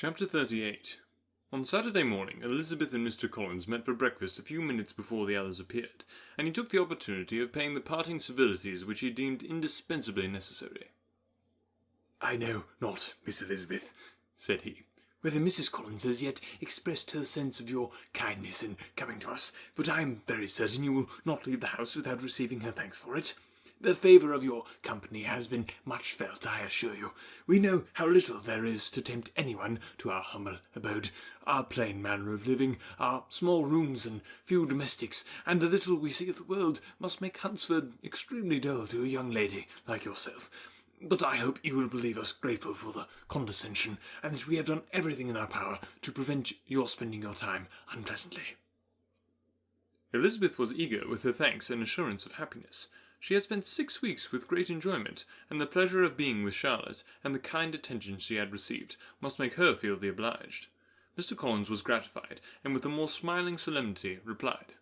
Chapter 38. On Saturday morning, Elizabeth and Mr. Collins met for breakfast a few minutes before the others appeared, and he took the opportunity of paying the parting civilities which he deemed indispensably necessary. "I know not, Miss Elizabeth," said he, "whether Mrs. Collins has yet expressed her sense of your kindness in coming to us, but I am very certain you will not leave the house without receiving her thanks for it. The favour of your company has been much felt, I assure you. We know how little there is to tempt anyone to our humble abode, our plain manner of living, our small rooms and few domestics, and the little we see of the world must make Hunsford extremely dull to a young lady like yourself. But I hope you will believe us grateful for the condescension, and that we have done everything in our power to prevent your spending your time unpleasantly." Elizabeth was eager with her thanks and assurance of happiness. She had spent 6 weeks with great enjoyment, and the pleasure of being with Charlotte, and the kind attention she had received, must make her feel the obliged. Mr. Collins was gratified, and with a more smiling solemnity replied,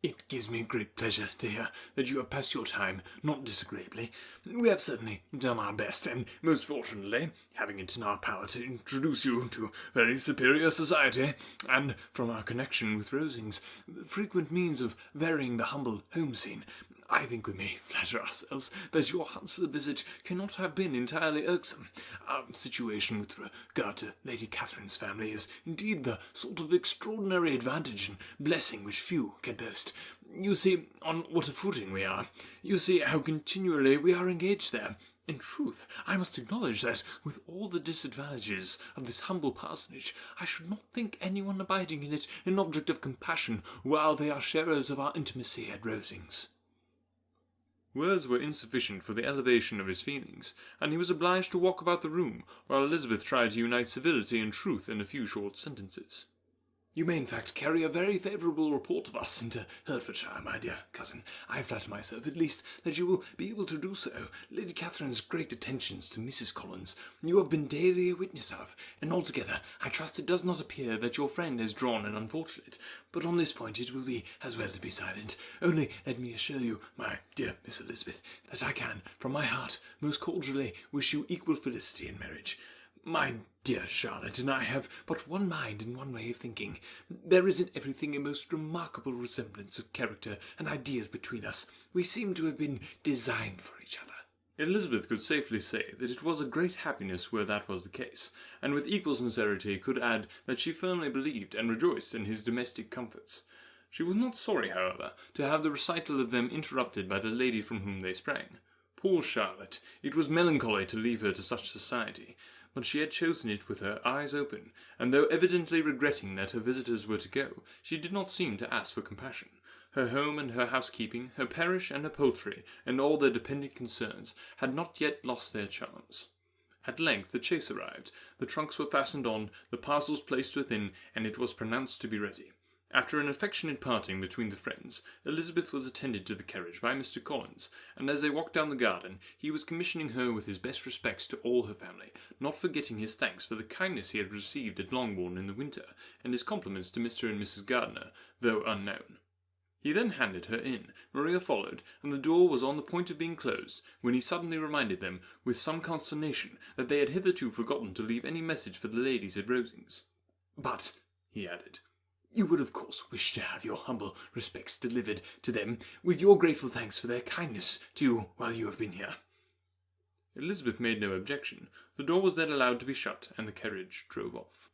"It gives me great pleasure to hear that you have passed your time not disagreeably. We have certainly done our best, and most fortunately, having it in our power to introduce you to very superior society, and from our connection with Rosings, the frequent means of varying the humble home scene, I think we may flatter ourselves that your Hunsford visit cannot have been entirely irksome. Our situation with regard to Lady Catherine's family is indeed the sort of extraordinary advantage and blessing which few can boast. You see on what a footing we are. You see how continually we are engaged there. In truth, I must acknowledge that, with all the disadvantages of this humble parsonage, I should not think anyone abiding in it an object of compassion while they are sharers of our intimacy at Rosings." Words were insufficient for the elevation of his feelings, and he was obliged to walk about the room, while Elizabeth tried to unite civility and truth in a few short sentences. "You may in fact carry a very favourable report of us into Hertfordshire, my dear cousin. I flatter myself, at least, that you will be able to do so. Lady Catherine's great attentions to Mrs. Collins you have been daily a witness of, and altogether I trust it does not appear that your friend has drawn an unfortunate, but on this point it will be as well to be silent. Only let me assure you, my dear Miss Elizabeth, that I can, from my heart, most cordially wish you equal felicity in marriage. My dear Charlotte and I have but one mind and one way of thinking. There is in everything a most remarkable resemblance of character and ideas between us. We seem to have been designed for each other." Elizabeth could safely say that it was a great happiness where that was the case, and with equal sincerity could add that she firmly believed and rejoiced in his domestic comforts. She was not sorry, however, to have the recital of them interrupted by the lady from whom they sprang. Poor Charlotte! It was melancholy to leave her to such society, but she had chosen it with her eyes open, and though evidently regretting that her visitors were to go, she did not seem to ask for compassion. Her home and her housekeeping, her parish and her poultry, and all their dependent concerns, had not yet lost their charms. At length the chaise arrived, the trunks were fastened on, the parcels placed within, and it was pronounced to be ready. After an affectionate parting between the friends, Elizabeth was attended to the carriage by Mr. Collins, and as they walked down the garden, he was commissioning her with his best respects to all her family, not forgetting his thanks for the kindness he had received at Longbourn in the winter, and his compliments to Mr. and Mrs. Gardiner, though unknown. He then handed her in, Maria followed, and the door was on the point of being closed, when he suddenly reminded them, with some consternation, that they had hitherto forgotten to leave any message for the ladies at Rosings. "But," he added, "you would of course wish to have your humble respects delivered to them, with your grateful thanks for their kindness to you while you have been here." Elizabeth made no objection. The door was then allowed to be shut, and the carriage drove off.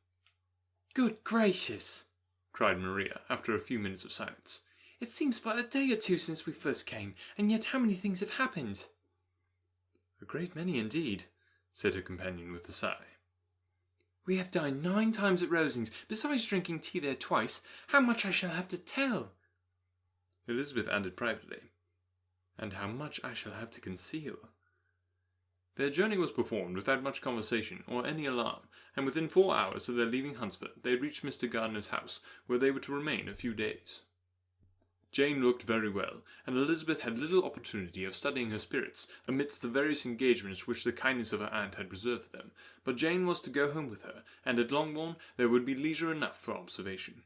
"Good gracious!" cried Maria, after a few minutes of silence. "It seems but a day or two since we first came, and yet how many things have happened!" "A great many indeed," said her companion with a sigh. "We have dined 9 times at Rosings, besides drinking tea there twice. How much I shall have to tell!" Elizabeth added privately, "And how much I shall have to conceal." Their journey was performed without much conversation or any alarm, and within 4 hours of their leaving Hunsford they reached Mr. Gardiner's house, where they were to remain a few days. Jane looked very well, and Elizabeth had little opportunity of studying her spirits amidst the various engagements which the kindness of her aunt had reserved for them, but Jane was to go home with her, and at Longbourn there would be leisure enough for observation.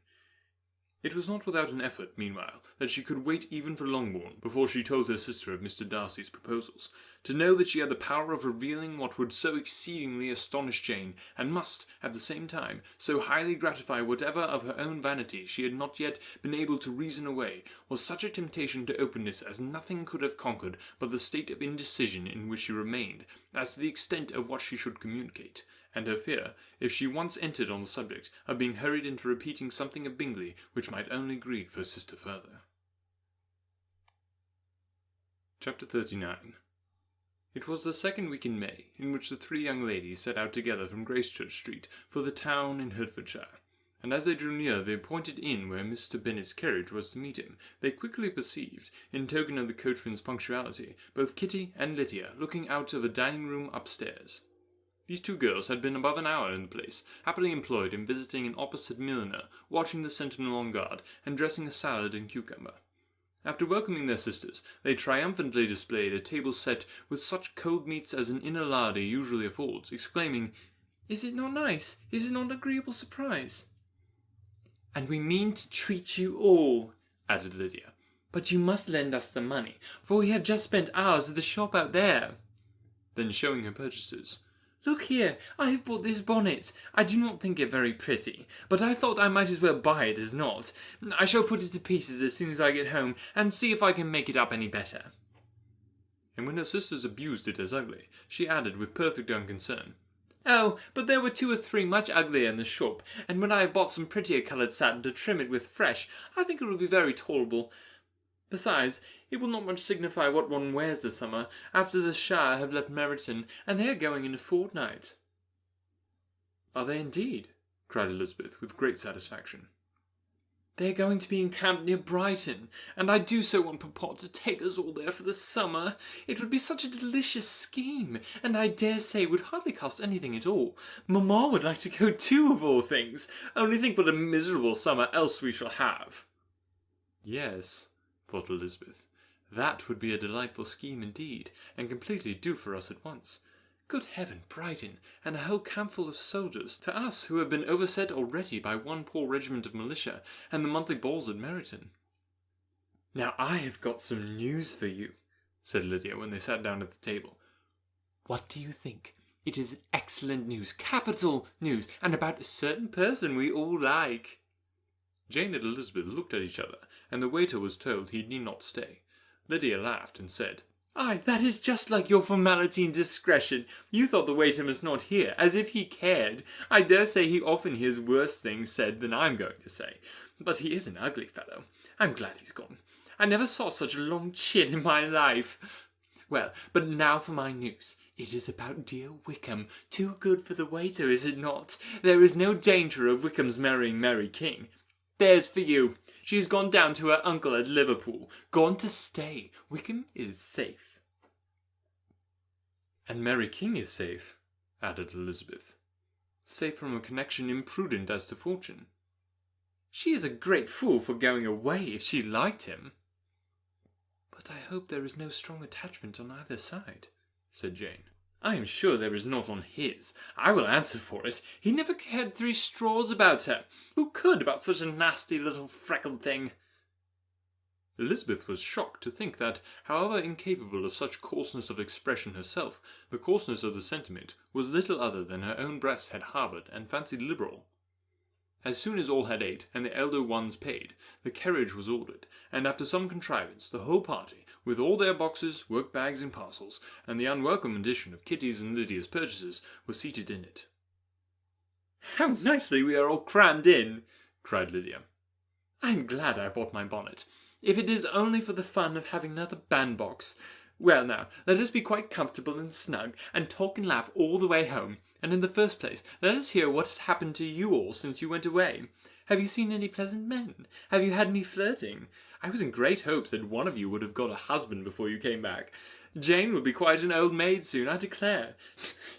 It was not without an effort, meanwhile, that she could wait even for Longbourn before she told her sister of Mr. Darcy's proposals. To know that she had the power of revealing what would so exceedingly astonish Jane, and must, at the same time, so highly gratify whatever of her own vanity she had not yet been able to reason away, was such a temptation to openness as nothing could have conquered but the state of indecision in which she remained, as to the extent of what she should communicate, and her fear, if she once entered on the subject, of being hurried into repeating something of Bingley which might only grieve her sister further. Chapter 39. It was the second week in May, in which the three young ladies set out together from Gracechurch Street for the town in Hertfordshire, and as they drew near the appointed inn where Mr. Bennet's carriage was to meet him, they quickly perceived, in token of the coachman's punctuality, both Kitty and Lydia looking out of a dining-room upstairs. These two girls had been above an hour in the place, happily employed in visiting an opposite milliner, watching the sentinel on guard, and dressing a salad and cucumber. After welcoming their sisters, they triumphantly displayed a table set with such cold meats as an inner larder usually affords, exclaiming, "Is it not nice? Is it not an agreeable surprise?" "And we mean to treat you all," added Lydia. "But you must lend us the money, for we have just spent ours at the shop out there." Then showing her purchases, "Look here, I have bought this bonnet. I do not think it very pretty, but I thought I might as well buy it as not. I shall put it to pieces as soon as I get home, and see if I can make it up any better." And when her sisters abused it as ugly, she added with perfect unconcern, "Oh, but there were 2 or 3 much uglier in the shop, and when I have bought some prettier coloured satin to trim it with fresh, I think it will be very tolerable. Besides, it will not much signify what one wears this summer, after the Shire have left Meryton, and they are going in a fortnight." "Are they indeed?" cried Elizabeth, with great satisfaction. "They are going to be encamped near Brighton, and I do so want Papa to take us all there for the summer. It would be such a delicious scheme, and I dare say would hardly cost anything at all. Mamma would like to go too, of all things. Only think what a miserable summer else we shall have." "Yes," thought Elizabeth, "that would be a delightful scheme indeed, and completely do for us at once. Good heaven, Brighton, and a whole campful of soldiers, to us who have been overset already by one poor regiment of militia, and the monthly balls at Meryton." "Now I have got some news for you," said Lydia when they sat down at the table. "What do you think? It is excellent news, capital news, and about a certain person we all like." Jane and Elizabeth looked at each other, and the waiter was told he need not stay. Lydia laughed and said, "Ay, that is just like your formality and discretion. You thought the waiter must not hear, as if he cared. I dare say he often hears worse things said than I'm going to say. But he is an ugly fellow. I'm glad he's gone. I never saw such a long chin in my life. Well, but now for my news. It is about dear Wickham. Too good for the waiter, is it not? There is no danger of Wickham's marrying Mary King. There's for you. She has gone down to her uncle at Liverpool. Gone to stay. Wickham is safe." "And Mary King is safe," added Elizabeth. "Safe from a connection imprudent as to fortune." "She is a great fool for going away if she liked him." "But I hope there is no strong attachment on either side," said Jane. "I am sure there is not on his. I will answer for it. He never cared 3 straws about her. Who could about such a nasty little freckled thing?" Elizabeth was shocked to think that, however incapable of such coarseness of expression herself, the coarseness of the sentiment was little other than her own breast had harboured and fancied liberal. As soon as all had ate, and the elder ones paid, the carriage was ordered, and after some contrivance, the whole party, with all their boxes, work-bags, and parcels, and the unwelcome addition of Kitty's and Lydia's purchases, were seated in it. "How nicely we are all crammed in!" cried Lydia. "I am glad I bought my bonnet, if it is only for the fun of having another bandbox. Well now, let us be quite comfortable and snug, and talk and laugh all the way home. And in the first place, let us hear what has happened to you all since you went away. Have you seen any pleasant men? Have you had any flirting? I was in great hopes that one of you would have got a husband before you came back. Jane will be quite an old maid soon, I declare.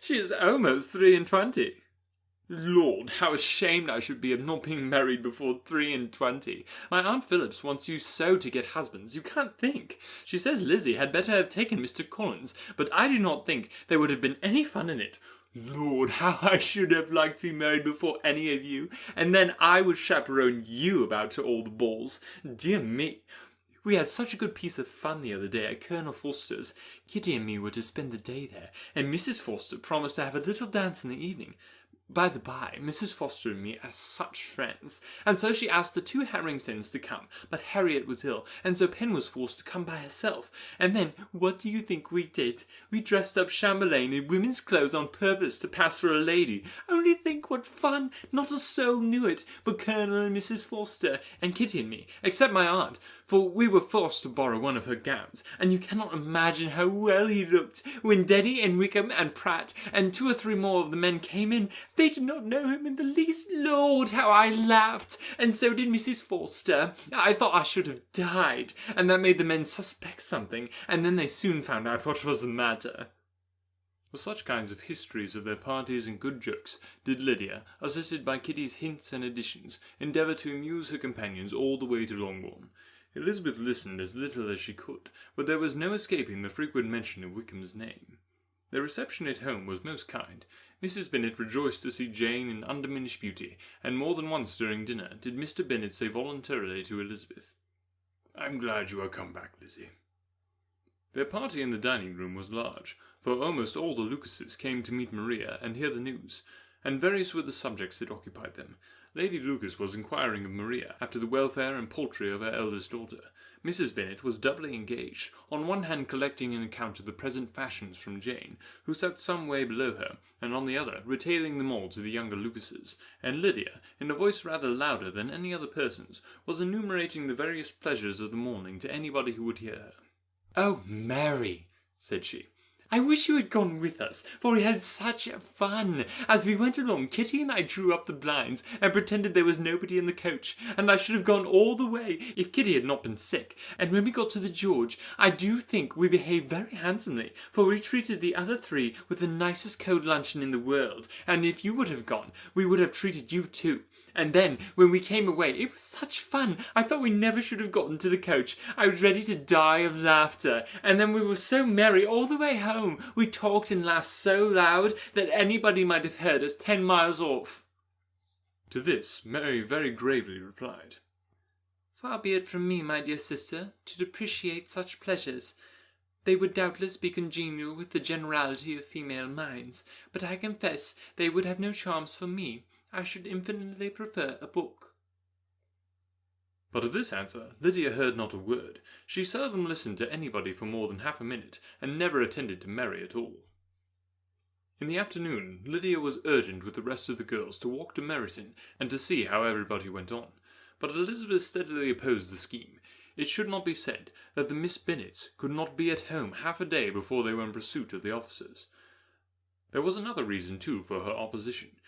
She is almost 23. Lord, how ashamed I should be of not being married before 23. My Aunt Phillips wants you so to get husbands, you can't think. She says Lizzie had better have taken Mr. Collins, but I do not think there would have been any fun in it. Lord, how I should have liked to be married before any of you, and then I would chaperone you about to all the balls. Dear me! We had such a good piece of fun the other day at Colonel Forster's. Kitty and me were to spend the day there, and Mrs. Forster promised to have a little dance in the evening. By the by, Mrs. Forster and me are such friends, and so she asked the two Harringtons to come, but Harriet was ill, and so Pen was forced to come by herself. And then, what do you think we did? We dressed up Chamberlain in women's clothes on purpose to pass for a lady. Only think what fun! Not a soul knew it, but Colonel and Mrs. Forster, and Kitty and me, except my aunt, for we were forced to borrow one of her gowns, and you cannot imagine how well he looked. When Denny and Wickham and Pratt and 2 or 3 more of the men came in, they did not know him in the least. Lord, how I laughed! And so did Mrs. Forster. I thought I should have died, and that made the men suspect something, and then they soon found out what was the matter. For such kinds of histories of their parties and good jokes did Lydia, assisted by Kitty's hints and additions, endeavour to amuse her companions all the way to Longbourn. Elizabeth listened as little as she could, but there was no escaping the frequent mention of Wickham's name. Their reception at home was most kind. Mrs. Bennet rejoiced to see Jane in undiminished beauty, and more than once during dinner did Mr. Bennet say voluntarily to Elizabeth, "I'm glad you are come back, Lizzie." Their party in the dining-room was large, for almost all the Lucases came to meet Maria and hear the news, and various were the subjects that occupied them. Lady Lucas was inquiring of Maria after the welfare and poultry of her eldest daughter. Mrs. Bennet was doubly engaged, on one hand collecting an account of the present fashions from Jane, who sat some way below her, and on the other retailing them all to the younger Lucases, and Lydia, in a voice rather louder than any other person's, was enumerating the various pleasures of the morning to anybody who would hear her. "Oh, Mary," said she, "I wish you had gone with us, for we had such fun. As we went along, Kitty and I drew up the blinds and pretended there was nobody in the coach, and I should have gone all the way if Kitty had not been sick. And when we got to the George, I do think we behaved very handsomely, for we treated the other 3 with the nicest cold luncheon in the world, and if you would have gone, we would have treated you too. And then, when we came away, it was such fun. I thought we never should have gotten to the coach. I was ready to die of laughter. And then we were so merry all the way home. We talked and laughed so loud that anybody might have heard us 10 miles off." To this, Mary very gravely replied, "Far be it from me, my dear sister, to depreciate such pleasures. They would doubtless be congenial with the generality of female minds, but I confess they would have no charms for me. I should infinitely prefer a book." But of this answer Lydia heard not a word. She seldom listened to anybody for more than half a minute, and never attended to Mary at all. In the afternoon, Lydia was urgent with the rest of the girls to walk to Meryton, and to see how everybody went on. But Elizabeth steadily opposed the scheme. It should not be said that the Miss Bennets could not be at home half a day before they were in pursuit of the officers. There was another reason, too, for her opposition.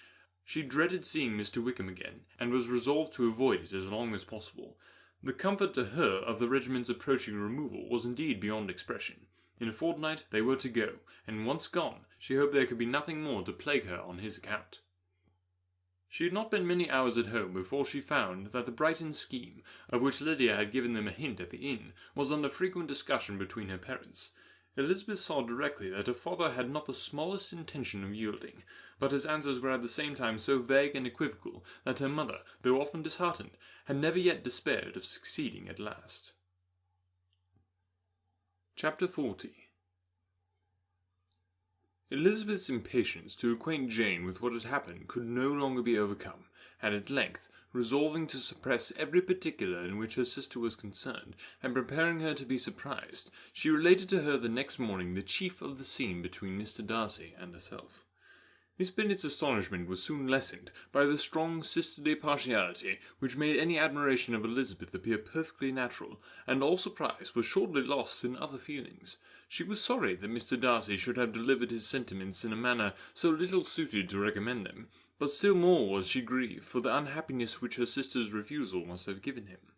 She dreaded seeing Mr. Wickham again, and was resolved to avoid it as long as possible. The comfort to her of the regiment's approaching removal was indeed beyond expression. In a fortnight they were to go, and once gone, she hoped there could be nothing more to plague her on his account. She had not been many hours at home before she found that the Brighton scheme, of which Lydia had given them a hint at the inn, was under frequent discussion between her parents. Elizabeth saw directly that her father had not the smallest intention of yielding, but his answers were at the same time so vague and equivocal that her mother, though often disheartened, had never yet despaired of succeeding at last. Chapter 40. Elizabeth's impatience to acquaint Jane with what had happened could no longer be overcome, and at length, resolving to suppress every particular in which her sister was concerned, and preparing her to be surprised, she related to her the next morning the chief of the scene between Mr. Darcy and herself. Miss Bennet's astonishment was soon lessened by the strong sisterly partiality which made any admiration of Elizabeth appear perfectly natural, and all surprise was shortly lost in other feelings. She was sorry that Mr. Darcy should have delivered his sentiments in a manner so little suited to recommend them, but still more was she grieved for the unhappiness which her sister's refusal must have given him.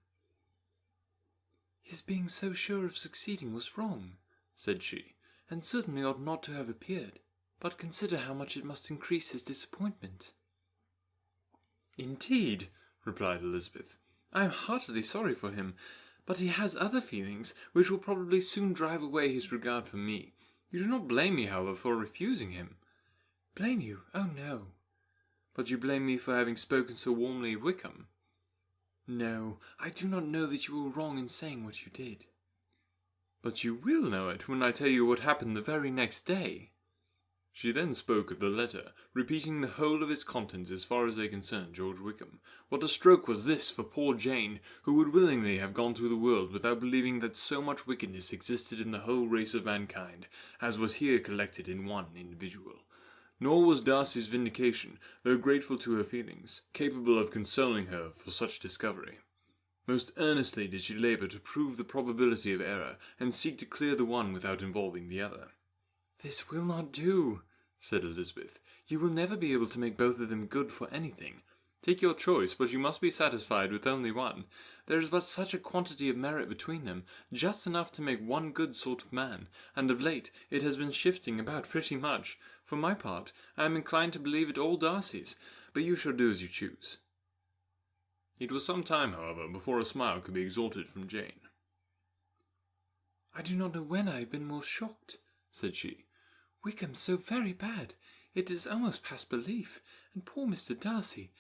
"His being so sure of succeeding was wrong," said she, "and certainly ought not to have appeared. But consider how much it must increase his disappointment." "Indeed," replied Elizabeth, "I am heartily sorry for him, but he has other feelings, which will probably soon drive away his regard for me. You do not blame me, however, for refusing him." Blame you? Oh, no. But you blame me for having spoken so warmly of Wickham. No, I do not know that you were wrong in saying what you did. But you will know it when I tell you what happened the very next day. She then spoke of the letter, repeating the whole of its contents as far as they concerned George Wickham. What a stroke was this for poor Jane, who would willingly have gone through the world without believing that so much wickedness existed in the whole race of mankind, as was here collected in one individual. Nor was Darcy's vindication, though grateful to her feelings, capable of consoling her for such discovery. Most earnestly did she labour to prove the probability of error, and seek to clear the one without involving the other. This will not do, said Elizabeth. You will never be able to make both of them good for anything. Take your choice, but you must be satisfied with only one. There is but such a quantity of merit between them, just enough to make one good sort of man, and of late it has been shifting about pretty much. For my part, I am inclined to believe it all Darcy's, but you shall do as you choose. It was some time, however, before a smile could be extorted from Jane. I do not know when I have been more shocked, said she. Wickham so very bad. It is almost past belief. And poor Mr. Darcy.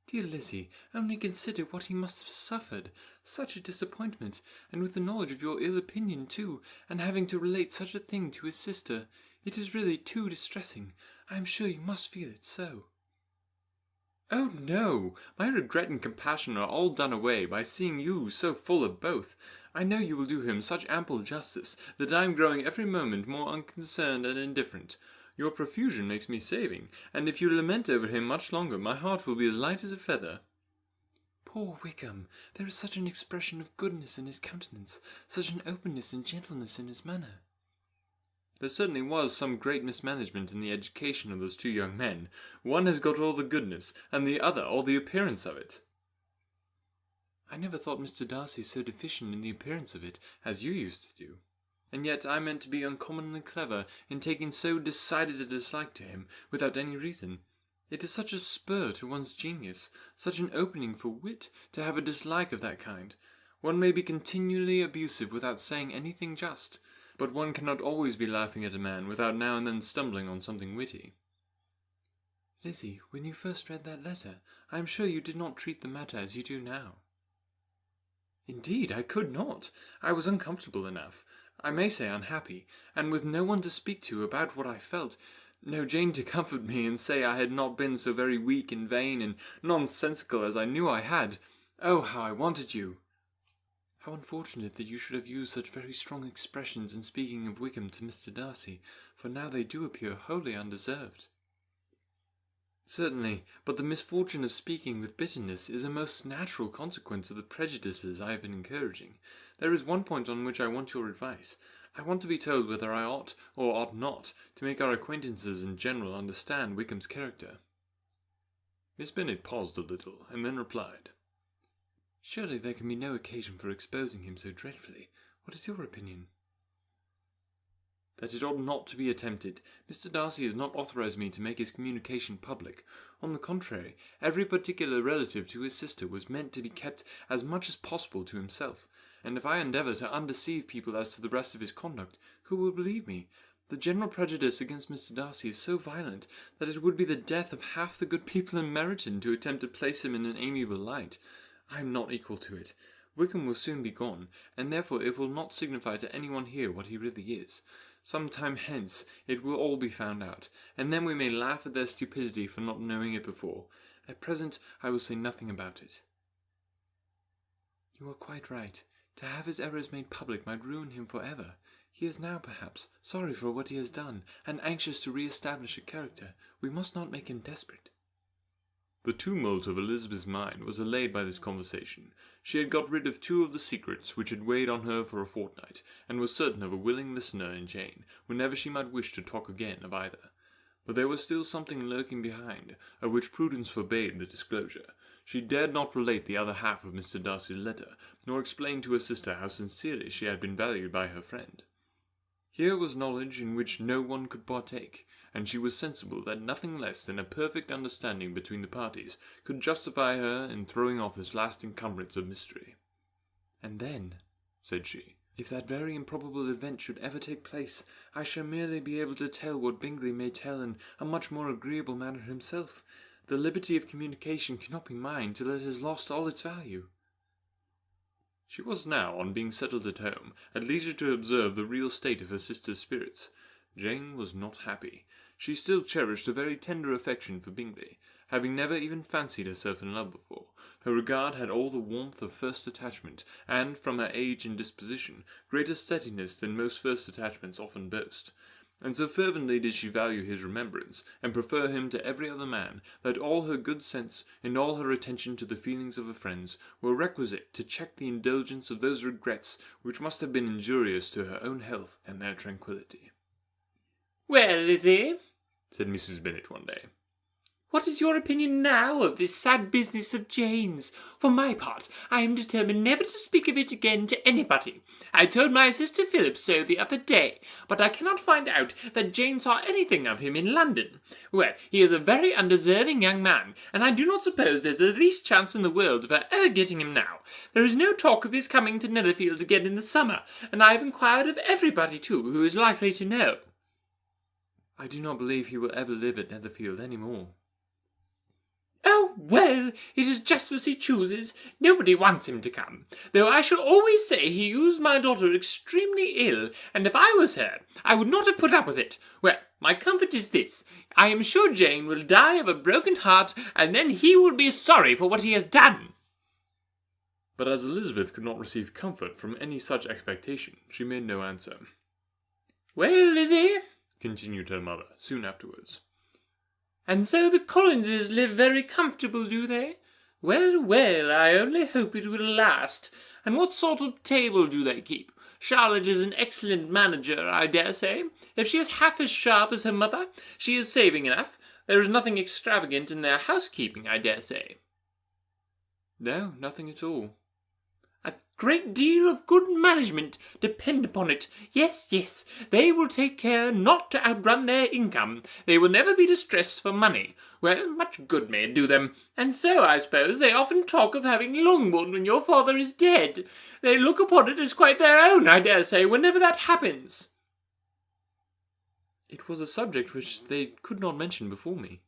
Dear Lizzie, only consider what he must have suffered. Such a disappointment, and with the knowledge of your ill opinion too, and having to relate such a thing to his sister. It is really too distressing. I am sure you must feel it so. Oh, no! My regret and compassion are all done away by seeing you so full of both. I know you will do him such ample justice, that I am growing every moment more unconcerned and indifferent. Your profusion makes me saving, and if you lament over him much longer, my heart will be as light as a feather. Poor Wickham! There is such an expression of goodness in his countenance, such an openness and gentleness in his manner. There certainly was some great mismanagement in the education of those two young men. One has got all the goodness, and the other all the appearance of it. I never thought Mr. Darcy so deficient in the appearance of it, as you used to do. And yet I meant to be uncommonly clever in taking so decided a dislike to him, without any reason. It is such a spur to one's genius, such an opening for wit, to have a dislike of that kind. One may be continually abusive without saying anything just, but one cannot always be laughing at a man without now and then stumbling on something witty. Lizzie, when you first read that letter, I am sure you did not treat the matter as you do now. Indeed, I could not. I was uncomfortable enough, I may say unhappy, and with no one to speak to about what I felt, no Jane to comfort me and say I had not been so very weak and vain and nonsensical as I knew I had. Oh, how I wanted you! How unfortunate that you should have used such very strong expressions in speaking of Wickham to Mr. Darcy, for now they do appear wholly undeserved. Certainly, but the misfortune of speaking with bitterness is a most natural consequence of the prejudices I have been encouraging. There is one point on which I want your advice. I want to be told whether I ought or ought not to make our acquaintances in general understand Wickham's character. Miss Bennet paused a little, and then replied, Surely there can be no occasion for exposing him so dreadfully. What is your opinion? That it ought not to be attempted. Mr. Darcy has not authorized me to make his communication public. On the contrary, every particular relative to his sister was meant to be kept as much as possible to himself, and if I endeavour to undeceive people as to the rest of his conduct, who will believe me? The general prejudice against Mr. Darcy is so violent that it would be the death of half the good people in Meryton to attempt to place him in an amiable light. I am not equal to it. Wickham will soon be gone, and therefore it will not signify to anyone here what he really is. Some time hence it will all be found out, and then we may laugh at their stupidity for not knowing it before. At present I will say nothing about it. You are quite right. To have his errors made public might ruin him for ever. He is now, perhaps, sorry for what he has done, and anxious to re-establish a character. We must not make him desperate. The tumult of Elizabeth's mind was allayed by this conversation. She had got rid of two of the secrets which had weighed on her for a fortnight, and was certain of a willing listener in Jane, whenever she might wish to talk again of either. But there was still something lurking behind, of which prudence forbade the disclosure. She dared not relate the other half of Mr. Darcy's letter, nor explain to her sister how sincerely she had been valued by her friend. Here was knowledge in which no one could partake, and she was sensible that nothing less than a perfect understanding between the parties could justify her in throwing off this last encumbrance of mystery. And then, said she, If that very improbable event should ever take place, I shall merely be able to tell what Bingley may tell in a much more agreeable manner himself. The liberty of communication cannot be mine till it has lost all its value." She was now, on being settled at home, at leisure to observe the real state of her sister's spirits. Jane was not happy. She still cherished a very tender affection for Bingley, having never even fancied herself in love before. Her regard had all the warmth of first attachment, and, from her age and disposition, greater steadiness than most first attachments often boast. And so fervently did she value his remembrance, and prefer him to every other man, that all her good sense, and all her attention to the feelings of her friends, were requisite to check the indulgence of those regrets which must have been injurious to her own health and their tranquillity. "Well, Lizzie," said Mrs. Bennet one day, "what is your opinion now of this sad business of Jane's? For my part, I am determined never to speak of it again to anybody. I told my sister Philip so the other day, but I cannot find out that Jane saw anything of him in London. Well, he is a very undeserving young man, and I do not suppose there's the least chance in the world of her ever getting him now. There is no talk of his coming to Netherfield again in the summer, and I have inquired of everybody, too, who is likely to know." "I do not believe he will ever live at Netherfield any more." "Oh, well, it is just as he chooses. Nobody wants him to come, though I shall always say he used my daughter extremely ill, and if I was her, I would not have put up with it. Well, my comfort is this. I am sure Jane will die of a broken heart, and then he will be sorry for what he has done." but as Elizabeth could not receive comfort from any such expectation, she made no answer. "Well, Lizzie," continued her mother, soon afterwards, "and so the Collinses live very comfortable, do they? Well, well, I only hope it will last. And what sort of table do they keep? Charlotte is an excellent manager, I dare say. If she is half as sharp as her mother, she is saving enough. There is nothing extravagant in their housekeeping, I dare say." "No, nothing at all." "A great deal of good management, depend upon it. Yes, yes, they will take care not to outrun their income. They will never be distressed for money. Well, much good may it do them. And so, I suppose, they often talk of having Longbourn when your father is dead. They look upon it as quite their own, I dare say, whenever that happens." "It was a subject which they could not mention before me."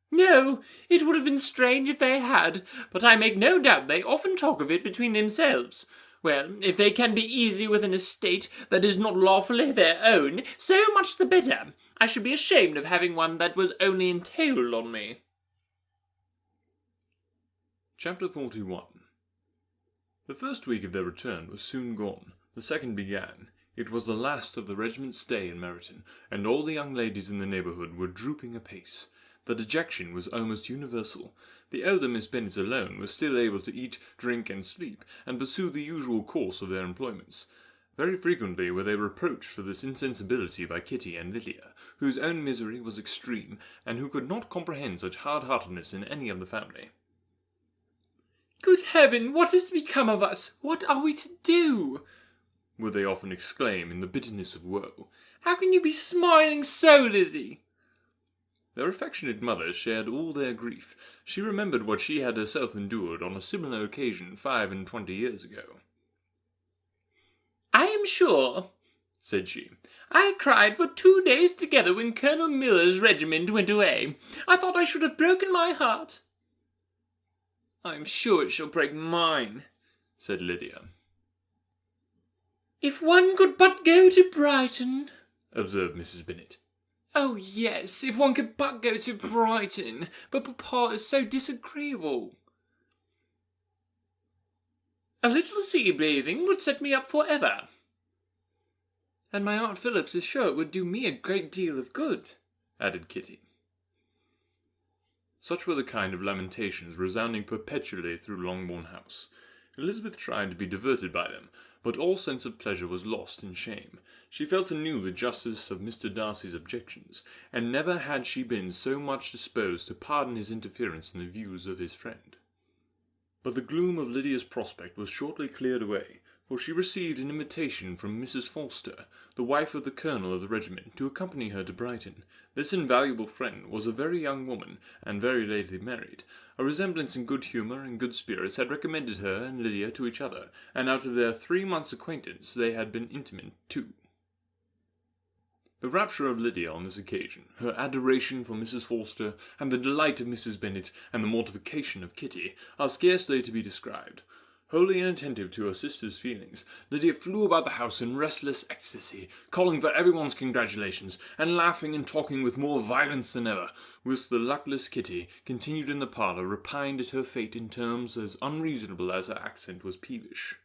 "No, it would have been strange if they had, but I make no doubt they often talk of it between themselves. Well, if they can be easy with an estate that is not lawfully their own, so much the better. I should be ashamed of having one that was only entailed on me." Chapter 41. The first week of their return was soon gone. The second began. It was the last of the regiment's stay in Meryton, and all the young ladies in the neighbourhood were drooping apace. The dejection was almost universal. The elder Miss Bennet alone was still able to eat, drink, and sleep, and pursue the usual course of their employments. Very frequently were they reproached for this insensibility by Kitty and Lydia, whose own misery was extreme, and who could not comprehend such hard-heartedness in any of the family. "Good heaven, what has become of us? What are we to do?" would they often exclaim in the bitterness of woe. "How can you be smiling so, Lizzie?" Their affectionate mother shared all their grief. She remembered what she had herself endured on a similar occasion 25 years ago. "I am sure," said she, "I cried for 2 days together when Colonel Miller's regiment went away. I thought I should have broken my heart." "I am sure it shall break mine," said Lydia. "If one could but go to Brighton," observed Mrs. Bennet. "Oh, yes, if one could but go to Brighton, but Papa is so disagreeable." "A little sea bathing would set me up for ever." "And my Aunt Phillips is sure it would do me a great deal of good," added Kitty. Such were the kind of lamentations resounding perpetually through Longbourn House. Elizabeth tried to be diverted by them, but all sense of pleasure was lost in shame. She felt anew the justice of Mr. Darcy's objections, and never had she been so much disposed to pardon his interference in the views of his friend. But the gloom of Lydia's prospect was shortly cleared away, for she received an invitation from Mrs. Forster, the wife of the colonel of the regiment, to accompany her to Brighton. This invaluable friend was a very young woman, and very lately married. A resemblance in good humour and good spirits had recommended her and Lydia to each other, and out of their 3 months' acquaintance they had been intimate too. The rapture of Lydia on this occasion, her adoration for Mrs. Forster, and the delight of Mrs. Bennet, and the mortification of Kitty, are scarcely to be described. Wholly inattentive to her sister's feelings, Lydia flew about the house in restless ecstasy, calling for everyone's congratulations, and laughing and talking with more violence than ever, whilst the luckless Kitty continued in the parlour, repined at her fate in terms as unreasonable as her accent was peevish.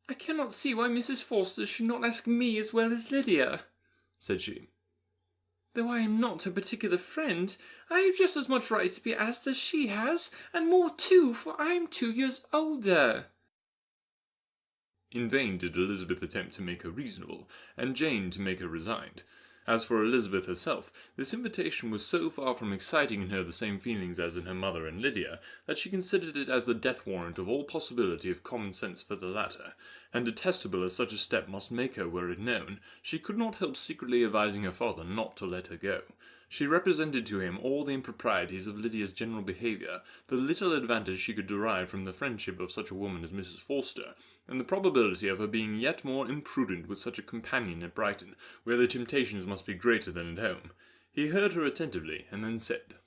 "I cannot see why Mrs. Forster should not ask me as well as Lydia," said she. "Though I am not her particular friend, I have just as much right to be asked as she has, and more too, for I am 2 years older." In vain did Elizabeth attempt to make her reasonable, and Jane to make her resigned. As for Elizabeth herself, this invitation was so far from exciting in her the same feelings as in her mother and Lydia, that she considered it as the death warrant of all possibility of common sense for the latter, and detestable as such a step must make her were it known, she could not help secretly advising her father not to let her go. She represented to him all the improprieties of Lydia's general behaviour, the little advantage she could derive from the friendship of such a woman as Mrs. Forster, and the probability of her being yet more imprudent with such a companion at Brighton, where the temptations must be greater than at home. He heard her attentively, and then said,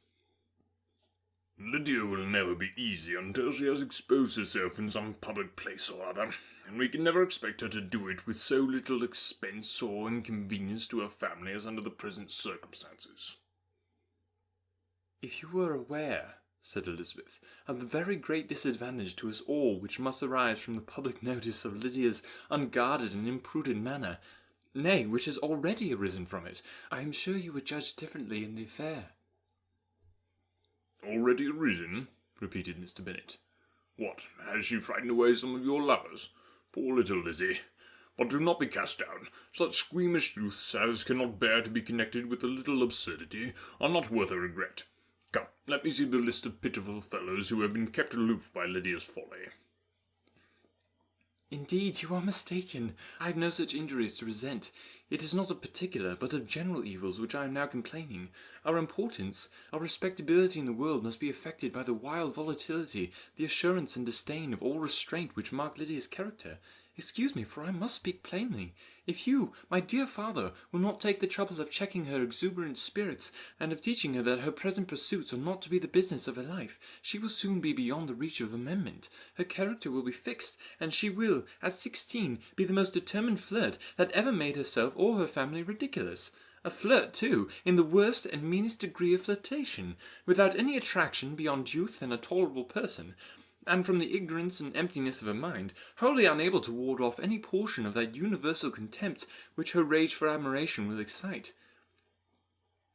"Lydia will never be easy until she has exposed herself in some public place or other, and we can never expect her to do it with so little expense or inconvenience to her family as under the present circumstances." "If you were aware," said Elizabeth, "of the very great disadvantage to us all which must arise from the public notice of Lydia's unguarded and imprudent manner, nay, which has already arisen from it, I am sure you would judge differently in the affair." "Already arisen?" repeated Mr. Bennet. "What, has she frightened away some of your lovers? Poor little Lizzie! But do not be cast down. Such squeamish youths as cannot bear to be connected with a little absurdity are not worth a regret. Come, let me see the list of pitiful fellows who have been kept aloof by Lydia's folly." "Indeed, you are mistaken. I have no such injuries to resent. It is not of particular, but of general evils which I am now complaining. Our importance, our respectability in the world must be affected by the wild volatility, the assurance and disdain of all restraint which mark Lydia's character. Excuse me, for I must speak plainly. If you, my dear father, will not take the trouble of checking her exuberant spirits, and of teaching her that her present pursuits are not to be the business of her life, she will soon be beyond the reach of amendment. Her character will be fixed, and she will, at 16, be the most determined flirt that ever made herself or her family ridiculous. A flirt, too, in the worst and meanest degree of flirtation, without any attraction beyond youth and a tolerable person, and from the ignorance and emptiness of her mind, wholly unable to ward off any portion of that universal contempt which her rage for admiration will excite.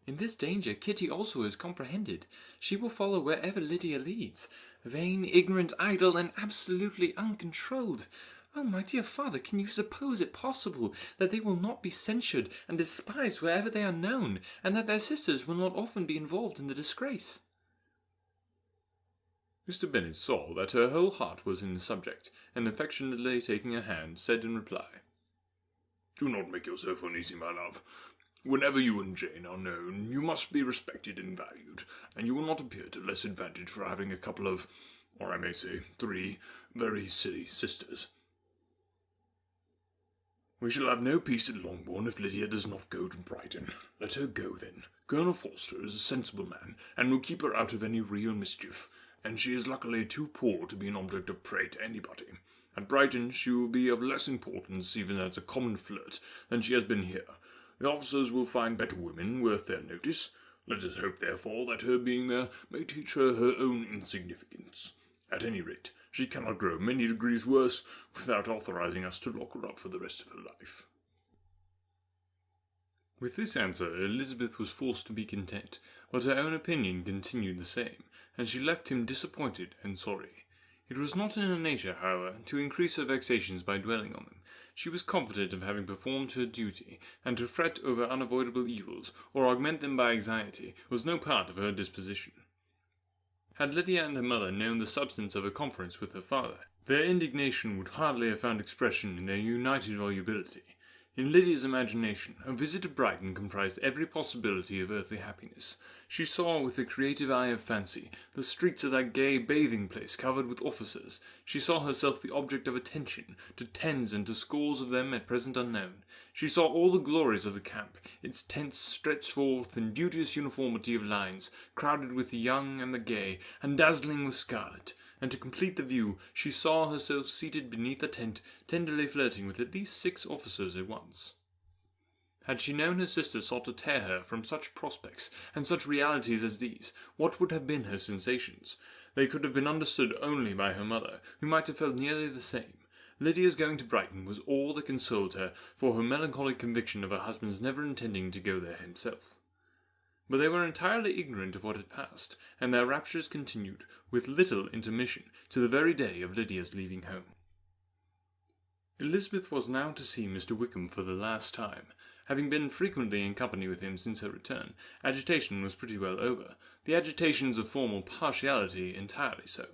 In this danger Kitty also is comprehended. She will follow wherever Lydia leads, vain, ignorant, idle, and absolutely uncontrolled. Oh, my dear father, can you suppose it possible that they will not be censured and despised wherever they are known, and that their sisters will not often be involved in the disgrace?" Mr. Bennet saw that her whole heart was in the subject, and affectionately taking her hand, said in reply, "Do not make yourself uneasy, my love. Whenever you and Jane are known, you must be respected and valued, and you will not appear to less advantage for having a couple of, or I may say 3, very silly sisters. We shall have no peace at Longbourn if Lydia does not go to Brighton. Let her go, then. Colonel Forster is a sensible man, and will keep her out of any real mischief, and she is luckily too poor to be an object of prey to anybody. At Brighton she will be of less importance even as a common flirt than she has been here. The officers will find better women worth their notice. Let us hope, therefore, that her being there may teach her her own insignificance. At any rate, she cannot grow many degrees worse without authorizing us to lock her up for the rest of her life." With this answer Elizabeth was forced to be content, but her own opinion continued the same, and she left him disappointed and sorry. It was not in her nature, however, to increase her vexations by dwelling on them. She was confident of having performed her duty, and to fret over unavoidable evils, or augment them by anxiety, was no part of her disposition. Had Lydia and her mother known the substance of her conference with her father, their indignation would hardly have found expression in their united volubility. In Lydia's imagination, a visit to Brighton comprised every possibility of earthly happiness. She saw with the creative eye of fancy the streets of that gay bathing place covered with officers. She saw herself the object of attention to tens and to scores of them at present unknown. She saw all the glories of the camp, its tents stretched forth in beauteous uniformity of lines, crowded with the young and the gay, and dazzling with scarlet. And to complete the view, she saw herself seated beneath a tent, tenderly flirting with at least 6 officers at once. Had she known her sister sought to tear her from such prospects and such realities as these, what would have been her sensations? They could have been understood only by her mother, who might have felt nearly the same. Lydia's going to Brighton was all that consoled her for her melancholy conviction of her husband's never intending to go there himself. But they were entirely ignorant of what had passed, and their raptures continued, with little intermission, to the very day of Lydia's leaving home. Elizabeth was now to see Mr. Wickham for the last time. Having been frequently in company with him since her return, agitation was pretty well over, the agitations of formal partiality entirely so.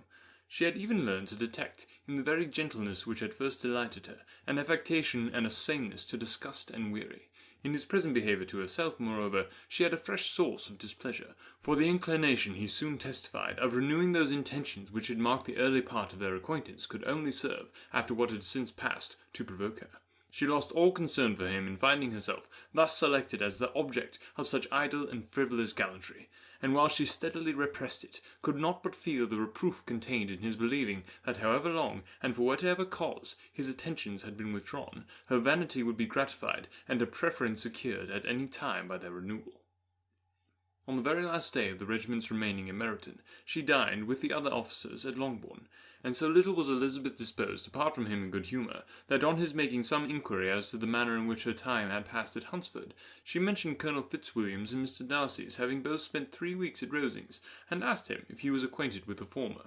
She had even learned to detect, in the very gentleness which had first delighted her, an affectation and a sameness to disgust and weary. In his present behaviour to herself, moreover, she had a fresh source of displeasure, for the inclination he soon testified of renewing those intentions which had marked the early part of their acquaintance could only serve, after what had since passed, to provoke her. She lost all concern for him in finding herself thus selected as the object of such idle and frivolous gallantry, and while she steadily repressed it, could not but feel the reproof contained in his believing that however long, and for whatever cause, his attentions had been withdrawn, her vanity would be gratified, and her preference secured at any time by their renewal. On the very last day of the regiment's remaining in Meryton, she dined with the other officers at Longbourn, and so little was Elizabeth disposed to part from him in good humour, that on his making some inquiry as to the manner in which her time had passed at Hunsford, she mentioned Colonel Fitzwilliam's and Mr. Darcy's having both spent 3 weeks at Rosings, and asked him if he was acquainted with the former.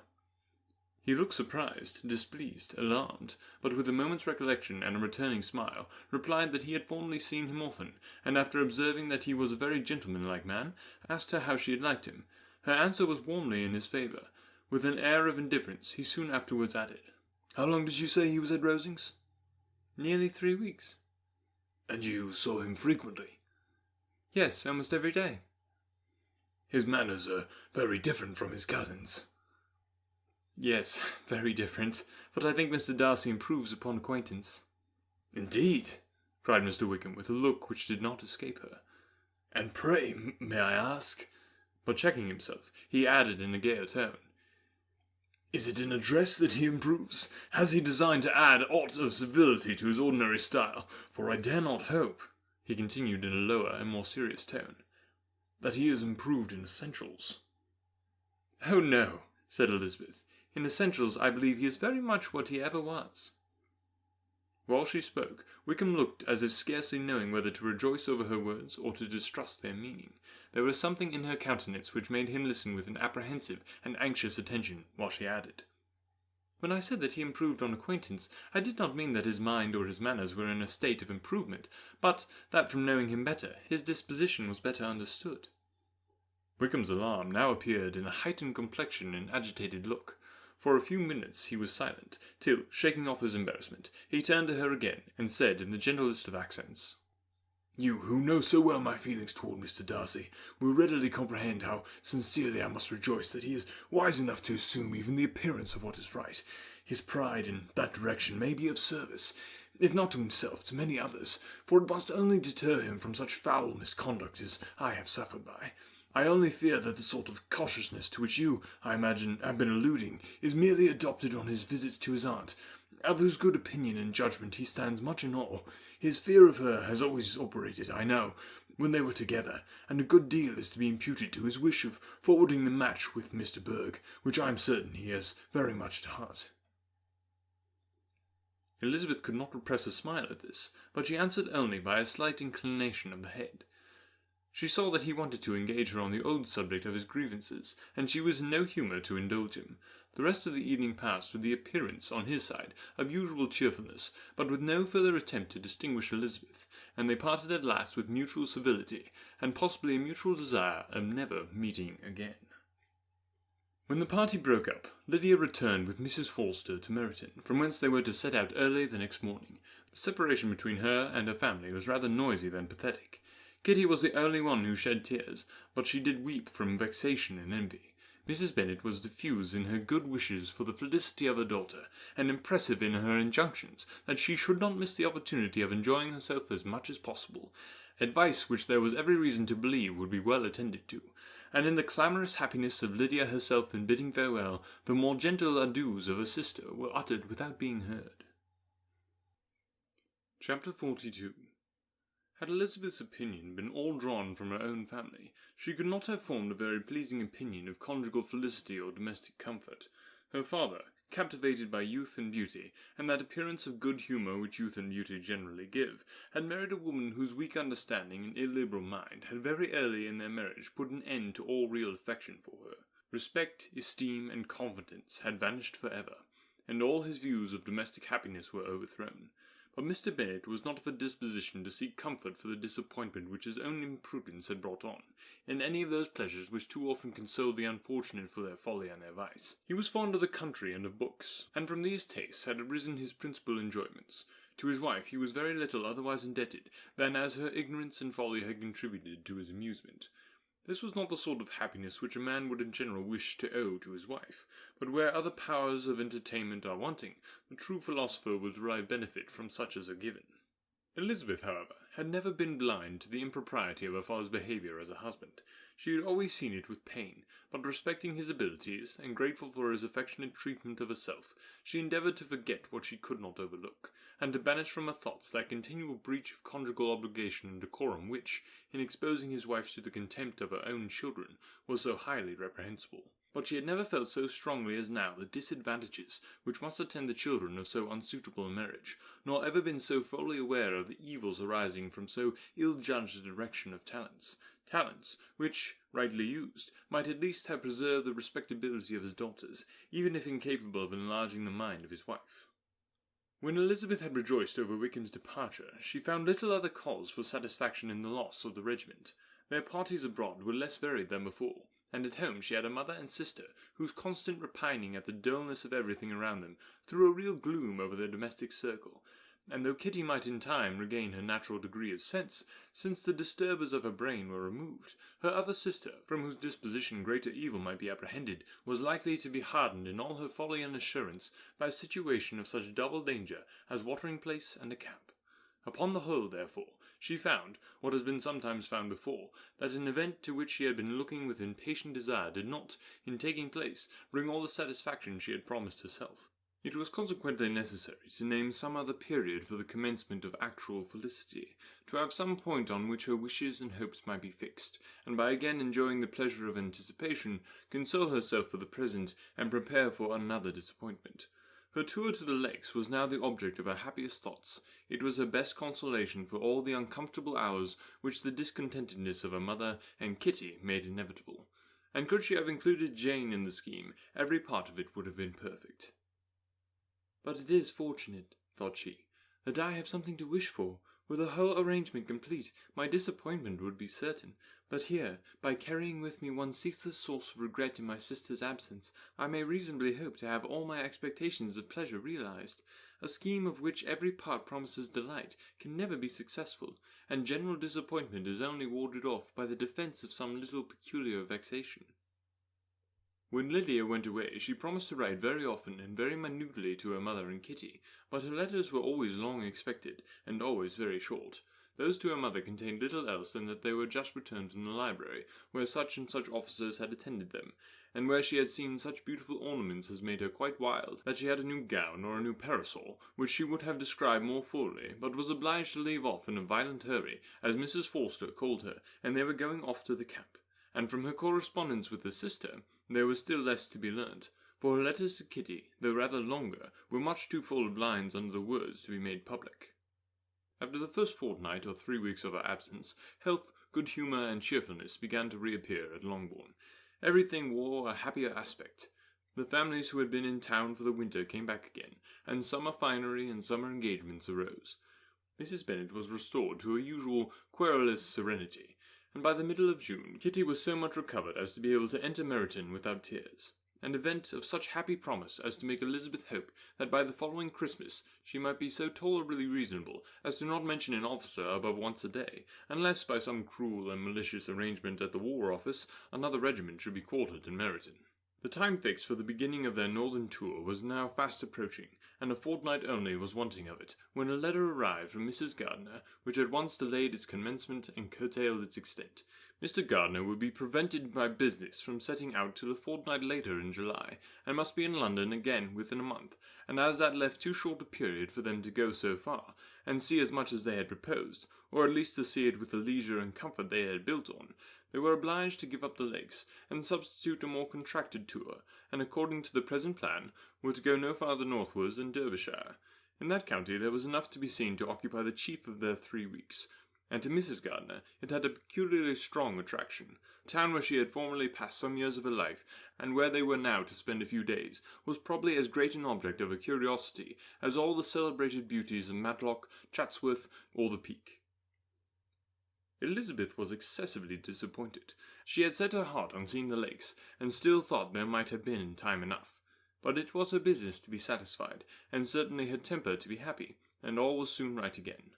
He looked surprised, displeased, alarmed, but with a moment's recollection and a returning smile, replied that he had formerly seen him often, and after observing that he was a very gentlemanlike man, asked her how she had liked him. Her answer was warmly in his favour. With an air of indifference, he soon afterwards added, "How long did you say he was at Rosings?" "Nearly 3 weeks." "And you saw him frequently?" "Yes, almost every day." "His manners are very different from his cousin's." "Yes, very different, but I think Mr. Darcy improves upon acquaintance." "Indeed!" cried Mr. Wickham, with a look which did not escape her. "And pray, may I ask—" But checking himself, he added in a gayer tone, "Is it in address that he improves? Has he designed to add aught of civility to his ordinary style? For I dare not hope," he continued in a lower and more serious tone, "that he has improved in essentials." "Oh, no," said Elizabeth. "In essentials, I believe he is very much what he ever was." While she spoke, Wickham looked as if scarcely knowing whether to rejoice over her words or to distrust their meaning. There was something in her countenance which made him listen with an apprehensive and anxious attention, while she added, "When I said that he improved on acquaintance, I did not mean that his mind or his manners were in a state of improvement, but that from knowing him better, his disposition was better understood." Wickham's alarm now appeared in a heightened complexion and agitated look. For a few minutes he was silent, till, shaking off his embarrassment, he turned to her again, and said in the gentlest of accents, "You, who know so well my feelings toward Mr. Darcy, will readily comprehend how sincerely I must rejoice that he is wise enough to assume even the appearance of what is right. His pride in that direction may be of service, if not to himself, to many others, for it must only deter him from such foul misconduct as I have suffered by. I only fear that the sort of cautiousness to which you, I imagine, have been alluding, is merely adopted on his visits to his aunt, of whose good opinion and judgment he stands much in awe. His fear of her has always operated, I know, when they were together, and a good deal is to be imputed to his wish of forwarding the match with Mr. Berg, which I am certain he has very much at heart." Elizabeth could not repress a smile at this, but she answered only by a slight inclination of the head. She saw that he wanted to engage her on the old subject of his grievances, and she was in no humour to indulge him. The rest of the evening passed with the appearance, on his side, of usual cheerfulness, but with no further attempt to distinguish Elizabeth, and they parted at last with mutual civility, and possibly a mutual desire of never meeting again. When the party broke up, Lydia returned with Mrs. Forster to Meryton, from whence they were to set out early the next morning. The separation between her and her family was rather noisy than pathetic. Kitty was the only one who shed tears, but she did weep from vexation and envy. Mrs. Bennet was diffuse in her good wishes for the felicity of her daughter, and impressive in her injunctions that she should not miss the opportunity of enjoying herself as much as possible, advice which there was every reason to believe would be well attended to. And in the clamorous happiness of Lydia herself in bidding farewell, the more gentle adieus of her sister were uttered without being heard. Chapter 42. Had Elizabeth's opinion been all drawn from her own family, she could not have formed a very pleasing opinion of conjugal felicity or domestic comfort. Her father, captivated by youth and beauty, and that appearance of good humour which youth and beauty generally give, had married a woman whose weak understanding and illiberal mind had very early in their marriage put an end to all real affection for her. Respect, esteem, and confidence had vanished for ever, and all his views of domestic happiness were overthrown. But Mr. Bennet was not of a disposition to seek comfort for the disappointment which his own imprudence had brought on, in any of those pleasures which too often console the unfortunate for their folly and their vice. He was fond of the country and of books, and from these tastes had arisen his principal enjoyments. To his wife he was very little otherwise indebted than as her ignorance and folly had contributed to his amusement. This was not the sort of happiness which a man would in general wish to owe to his wife, but where other powers of entertainment are wanting, the true philosopher will derive benefit from such as are given. Elizabeth, however, had never been blind to the impropriety of her father's behaviour as a husband. She had always seen it with pain, but respecting his abilities, and grateful for his affectionate treatment of herself, she endeavoured to forget what she could not overlook, and to banish from her thoughts that continual breach of conjugal obligation and decorum which, in exposing his wife to the contempt of her own children, was so highly reprehensible. But she had never felt so strongly as now the disadvantages which must attend the children of so unsuitable a marriage, nor ever been so fully aware of the evils arising from so ill-judged a direction of talents which, rightly used, might at least have preserved the respectability of his daughters, even if incapable of enlarging the mind of his wife. When Elizabeth had rejoiced over Wickham's departure, she found little other cause for satisfaction in the loss of the regiment. Their parties abroad were less varied than before, and at home she had a mother and sister whose constant repining at the dullness of everything around them threw a real gloom over their domestic circle, and though Kitty might in time regain her natural degree of sense, since the disturbers of her brain were removed, her other sister, from whose disposition greater evil might be apprehended, was likely to be hardened in all her folly and assurance by a situation of such double danger as watering-place and a camp. Upon the whole, therefore, she found, what has been sometimes found before, that an event to which she had been looking with impatient desire did not, in taking place, bring all the satisfaction she had promised herself. It was consequently necessary to name some other period for the commencement of actual felicity, to have some point on which her wishes and hopes might be fixed, and by again enjoying the pleasure of anticipation, console herself for the present, and prepare for another disappointment. Her tour to the lakes was now the object of her happiest thoughts. It was her best consolation for all the uncomfortable hours which the discontentedness of her mother and Kitty made inevitable, and could she have included Jane in the scheme, every part of it would have been perfect. But it is fortunate, thought she, that I have something to wish for. Were the whole arrangement complete, my disappointment would be certain. But here, by carrying with me one ceaseless source of regret in my sister's absence, I may reasonably hope to have all my expectations of pleasure realized. A scheme of which every part promises delight can never be successful, and general disappointment is only warded off by the defence of some little peculiar vexation. When Lydia went away, she promised to write very often and very minutely to her mother and Kitty, but her letters were always long expected, and always very short. Those to her mother contained little else than that they were just returned from the library, where such and such officers had attended them, and where she had seen such beautiful ornaments as made her quite wild, that she had a new gown or a new parasol, which she would have described more fully, but was obliged to leave off in a violent hurry, as Mrs. Forster called her, and they were going off to the camp. And from her correspondence with her sister, there was still less to be learnt, for her letters to Kitty, though rather longer, were much too full of lines under the words to be made public. After the first fortnight or 3 weeks of her absence, health, good humour, and cheerfulness began to reappear at Longbourn. Everything wore a happier aspect. The families who had been in town for the winter came back again, and summer finery and summer engagements arose. Mrs. Bennet was restored to her usual querulous serenity, and by the middle of June Kitty was so much recovered as to be able to enter Meryton without tears. an event of such happy promise as to make Elizabeth hope that by the following Christmas she might be so tolerably reasonable as to not mention an officer above once a day, unless by some cruel and malicious arrangement at the War Office another regiment should be quartered in Meryton. The time fixed for the beginning of their northern tour was now fast approaching, and a fortnight only was wanting of it, when a letter arrived from Mrs. Gardiner, which at once delayed its commencement and curtailed its extent. Mr. Gardiner would be prevented by business from setting out till a fortnight later in July, and must be in London again within a month, and as that left too short a period for them to go so far, and see as much as they had proposed, or at least to see it with the leisure and comfort they had built on, they were obliged to give up the lakes, and substitute a more contracted tour, and according to the present plan, were to go no farther northwards than Derbyshire. In that county there was enough to be seen to occupy the chief of their 3 weeks, and to Mrs. Gardiner it had a peculiarly strong attraction. The town where she had formerly passed some years of her life, and where they were now to spend a few days, was probably as great an object of her curiosity as all the celebrated beauties of Matlock, Chatsworth, or the Peak. Elizabeth was excessively disappointed. She had set her heart on seeing the lakes, and still thought there might have been time enough. But it was her business to be satisfied, and certainly her temper to be happy, and all was soon right again.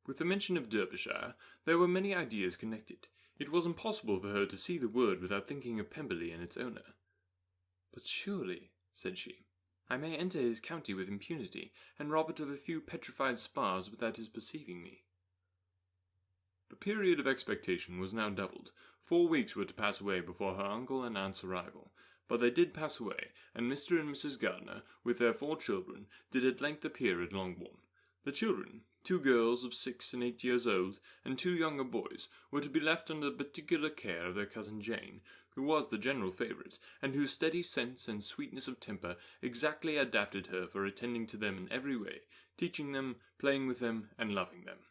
With the mention of Derbyshire, there were many ideas connected. It was impossible for her to see the word without thinking of Pemberley and its owner. "But surely," said she, "I may enter his county with impunity, and rob it of a few petrified spars without his perceiving me." The period of expectation was now doubled. 4 weeks were to pass away before her uncle and aunt's arrival, but they did pass away, and Mr. and Mrs. Gardiner, with their 4 children, did at length appear at Longbourn. The children, 2 girls of 6 and 8 years old, and 2 younger boys, were to be left under the particular care of their cousin Jane, who was the general favourite, and whose steady sense and sweetness of temper exactly adapted her for attending to them in every way, teaching them, playing with them, and loving them.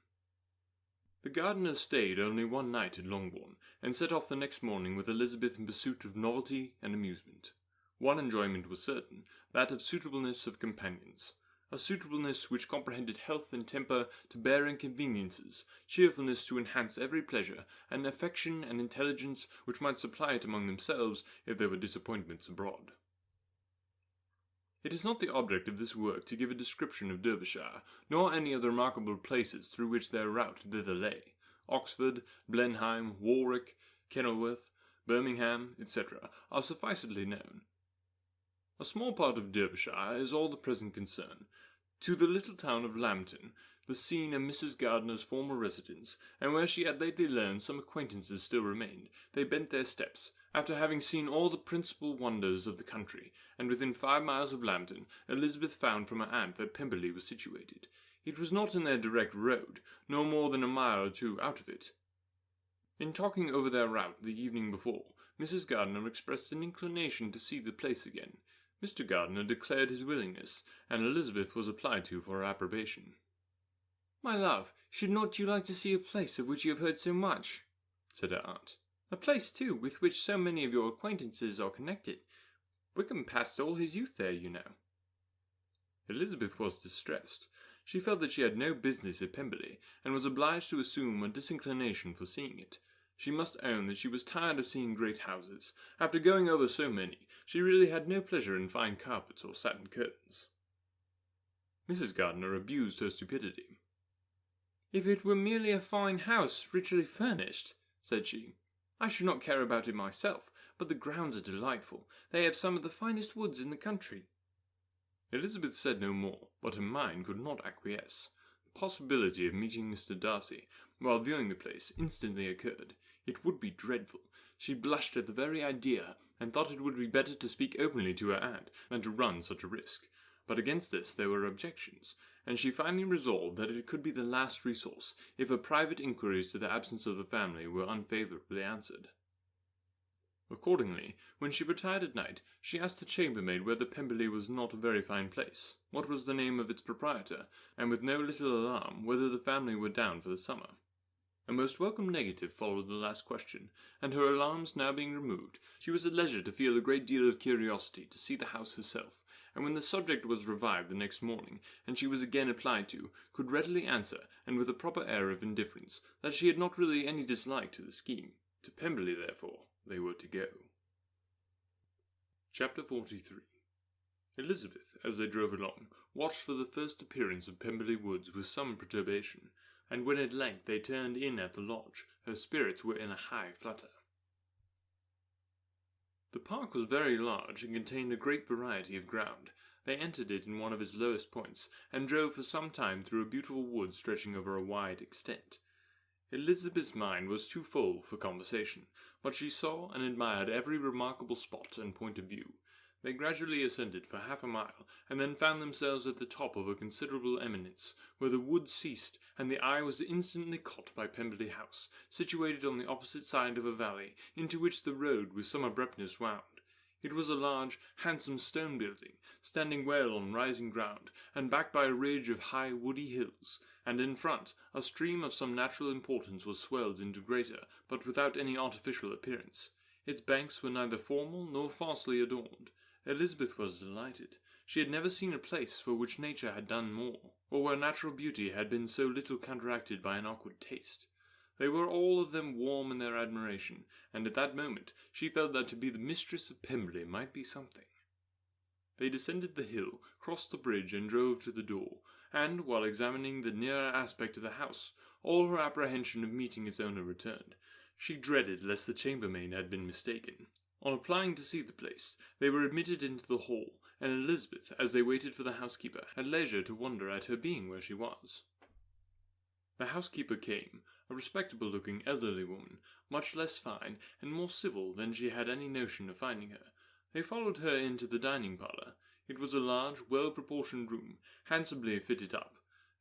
The Gardiners stayed only 1 night at Longbourn, and set off the next morning with Elizabeth in pursuit of novelty and amusement. One enjoyment was certain, that of suitableness of companions. A suitableness which comprehended health and temper to bear inconveniences, cheerfulness to enhance every pleasure, and affection and intelligence which might supply it among themselves if there were disappointments abroad. It is not the object of this work to give a description of Derbyshire, nor any of the remarkable places through which their route thither lay. Oxford, Blenheim, Warwick, Kenilworth, Birmingham, etc., are sufficently known. A small part of Derbyshire is all the present concern. To the little town of Lambton, the scene of Mrs. Gardiner's former residence, and where she had lately learned some acquaintances still remained, they bent their steps, after having seen all the principal wonders of the country, and within 5 miles of Lambton, Elizabeth found from her aunt that Pemberley was situated. It was not in their direct road, nor more than a mile or 2 out of it. In talking over their route the evening before, Mrs. Gardiner expressed an inclination to see the place again. Mr. Gardiner declared his willingness, and Elizabeth was applied to for her approbation. "My love, should not you like to see a place of which you have heard so much?" said her aunt. "A place, too, with which so many of your acquaintances are connected. Wickham passed all his youth there, you know." Elizabeth was distressed. She felt that she had no business at Pemberley, and was obliged to assume a disinclination for seeing it. She must own that she was tired of seeing great houses. After going over so many, she really had no pleasure in fine carpets or satin curtains. Mrs. Gardiner abused her stupidity. "If it were merely a fine house, richly furnished," said she, "I should not care about it myself, but the grounds are delightful. They have some of the finest woods in the country." Elizabeth said no more, but her mind could not acquiesce. The possibility of meeting Mr. Darcy, while viewing the place, instantly occurred. It would be dreadful. She blushed at the very idea, and thought it would be better to speak openly to her aunt than to run such a risk. But against this there were objections, and she finally resolved that it could be the last resource, if her private inquiries to the absence of the family were unfavourably answered. Accordingly, when she retired at night, she asked the chambermaid whether Pemberley was not a very fine place, what was the name of its proprietor, and with no little alarm whether the family were down for the summer. A most welcome negative followed the last question, and her alarms now being removed, she was at leisure to feel a great deal of curiosity to see the house herself, and when the subject was revived the next morning, and she was again applied to, could readily answer, and with a proper air of indifference, that she had not really any dislike to the scheme. To Pemberley, therefore, they were to go. Chapter 43. Elizabeth, as they drove along, watched for the first appearance of Pemberley Woods with some perturbation, and when at length they turned in at the lodge, her spirits were in a high flutter. The park was very large and contained a great variety of ground. They entered it in one of its lowest points, and drove for some time through a beautiful wood stretching over a wide extent. Elizabeth's mind was too full for conversation, but she saw and admired every remarkable spot and point of view. They gradually ascended for half a mile, and then found themselves at the top of a considerable eminence, where the wood ceased, and the eye was instantly caught by Pemberley House, situated on the opposite side of a valley, into which the road with some abruptness wound. It was a large, handsome stone building, standing well on rising ground, and backed by a ridge of high woody hills, and in front a stream of some natural importance was swelled into greater, but without any artificial appearance. Its banks were neither formal nor falsely adorned. Elizabeth was delighted. She had never seen a place for which nature had done more, or where natural beauty had been so little counteracted by an awkward taste. They were all of them warm in their admiration, and at that moment she felt that to be the mistress of Pemberley might be something. They descended the hill, crossed the bridge, and drove to the door, and, while examining the nearer aspect of the house, all her apprehension of meeting its owner returned. She dreaded lest the chambermaid had been mistaken. On applying to see the place, they were admitted into the hall, and Elizabeth, as they waited for the housekeeper, had leisure to wonder at her being where she was. The housekeeper came, a respectable-looking elderly woman, much less fine and more civil than she had any notion of finding her. They followed her into the dining parlour. It was a large, well-proportioned room, handsomely fitted up.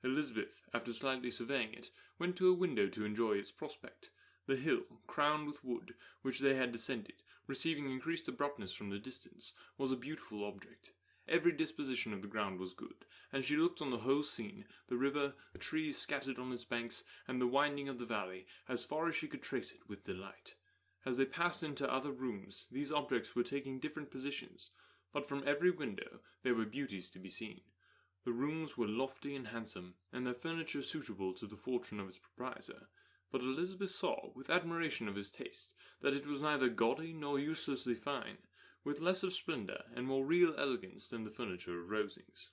Elizabeth, after slightly surveying it, went to a window to enjoy its prospect. The hill, crowned with wood, which they had descended, receiving increased abruptness from the distance, was a beautiful object. Every disposition of the ground was good, and she looked on the whole scene, the river, the trees scattered on its banks, and the winding of the valley, as far as she could trace it, with delight. As they passed into other rooms, these objects were taking different positions, but from every window there were beauties to be seen. The rooms were lofty and handsome, and their furniture suitable to the fortune of its proprietor, but Elizabeth saw, with admiration of his taste, that it was neither gaudy nor uselessly fine, with less of splendour and more real elegance than the furniture of Rosings.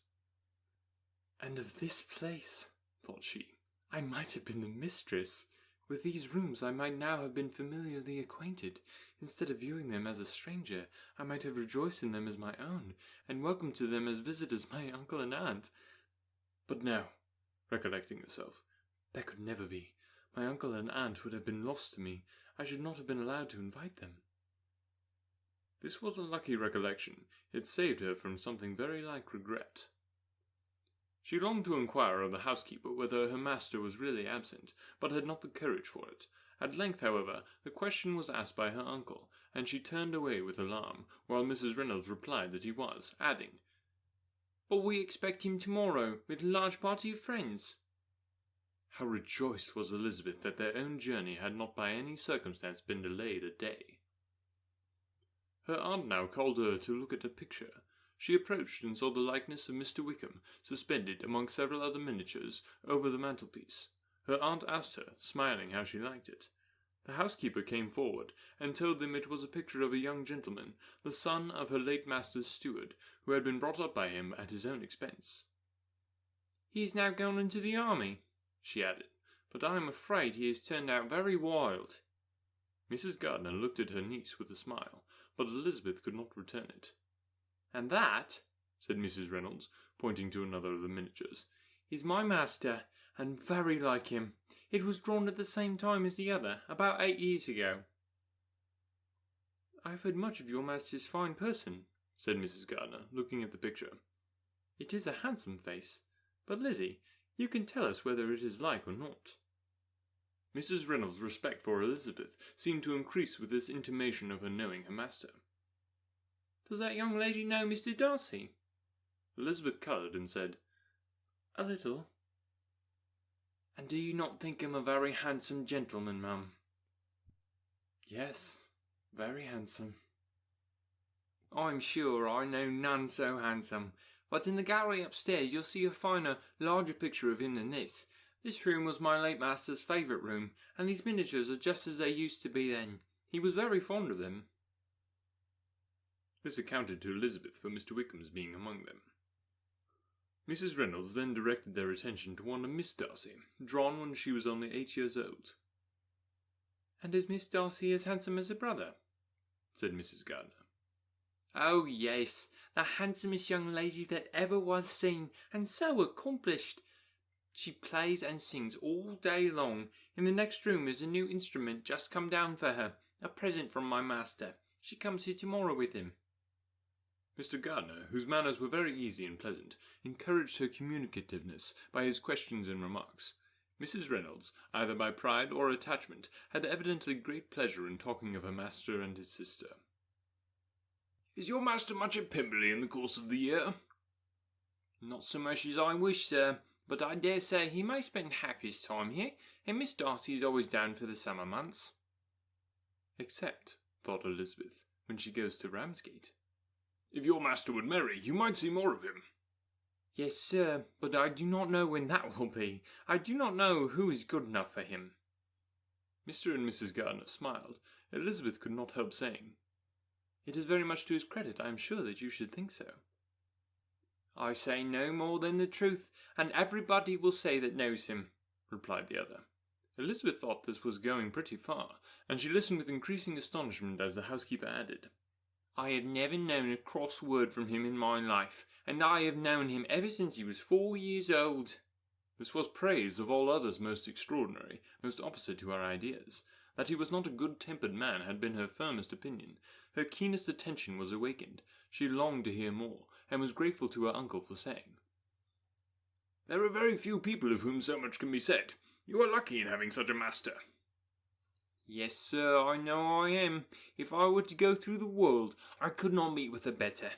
"And of this place," thought she, "I might have been the mistress. With these rooms I might now have been familiarly acquainted. Instead of viewing them as a stranger, I might have rejoiced in them as my own, and welcomed to them as visitors my uncle and aunt. But no," recollecting herself, "that could never be. My uncle and aunt would have been lost to me. I should not have been allowed to invite them." This was a lucky recollection. It saved her from something very like regret. She longed to inquire of the housekeeper whether her master was really absent, but had not the courage for it. At length, however, the question was asked by her uncle, and she turned away with alarm, while Mrs. Reynolds replied that he was, adding, "But we expect him tomorrow, with a large party of friends." How rejoiced was Elizabeth that their own journey had not by any circumstance been delayed a day. Her aunt now called her to look at a picture. She approached and saw the likeness of Mr. Wickham suspended among several other miniatures over the mantelpiece. Her aunt asked her, smiling, how she liked it. The housekeeper came forward and told them it was a picture of a young gentleman, the son of her late master's steward, who had been brought up by him at his own expense. "He is now gone into the army," she added, "but I am afraid he has turned out very wild." Mrs. Gardiner looked at her niece with a smile, but Elizabeth could not return it. "And that," said Mrs. Reynolds, pointing to another of the miniatures, "is my master, and very like him. It was drawn at the same time as the other, about 8 years ago." "I have heard much of your master's fine person," said Mrs. Gardiner, looking at the picture. "It is a handsome face, but Lizzie, you can tell us whether it is like or not." Mrs. Reynolds' respect for Elizabeth seemed to increase with this intimation of her knowing her master. "Does that young lady know Mr. Darcy?" Elizabeth coloured and said, "A little." "And do you not think him a very handsome gentleman, ma'am?" "Yes, very handsome." "I'm sure I know none so handsome. But in the gallery upstairs you'll see a finer, larger picture of him than this. This room was my late master's favourite room, and these miniatures are just as they used to be then. He was very fond of them." This accounted to Elizabeth for Mr. Wickham's being among them. Mrs. Reynolds then directed their attention to one of Miss Darcy, drawn when she was only 8 years old. "And is Miss Darcy as handsome as her brother?" said Mrs. Gardiner. "Oh, yes, the handsomest young lady that ever was seen, and so accomplished. She plays and sings all day long. In the next room is a new instrument just come down for her, a present from my master. She comes here tomorrow with him." Mr. Gardiner, whose manners were very easy and pleasant, encouraged her communicativeness by his questions and remarks. Mrs. Reynolds, either by pride or attachment, had evidently great pleasure in talking of her master and his sister. "Is your master much at Pemberley in the course of the year?" "Not so much as I wish, sir, but I dare say he may spend half his time here, and Miss Darcy is always down for the summer months." Except, thought Elizabeth, when she goes to Ramsgate. If your master would marry, you might see more of him. "Yes, sir, but I do not know when that will be. I do not know who is good enough for him." Mr. and Mrs. Gardiner smiled. Elizabeth could not help saying, "It is very much to his credit, I am sure, that you should think so." "I say no more than the truth, and everybody will say that knows him," replied the other. Elizabeth thought this was going pretty far, and she listened with increasing astonishment as the housekeeper added, "I have never known a cross word from him in my life, and I have known him ever since he was 4 years old." This was praise of all others most extraordinary, most opposite to her ideas. That he was not a good-tempered man had been her firmest opinion. Her keenest attention was awakened. She longed to hear more, and was grateful to her uncle for saying, "There are very few people of whom so much can be said. You are lucky in having such a master." "Yes, sir, I know I am. If I were to go through the world, I could not meet with a better.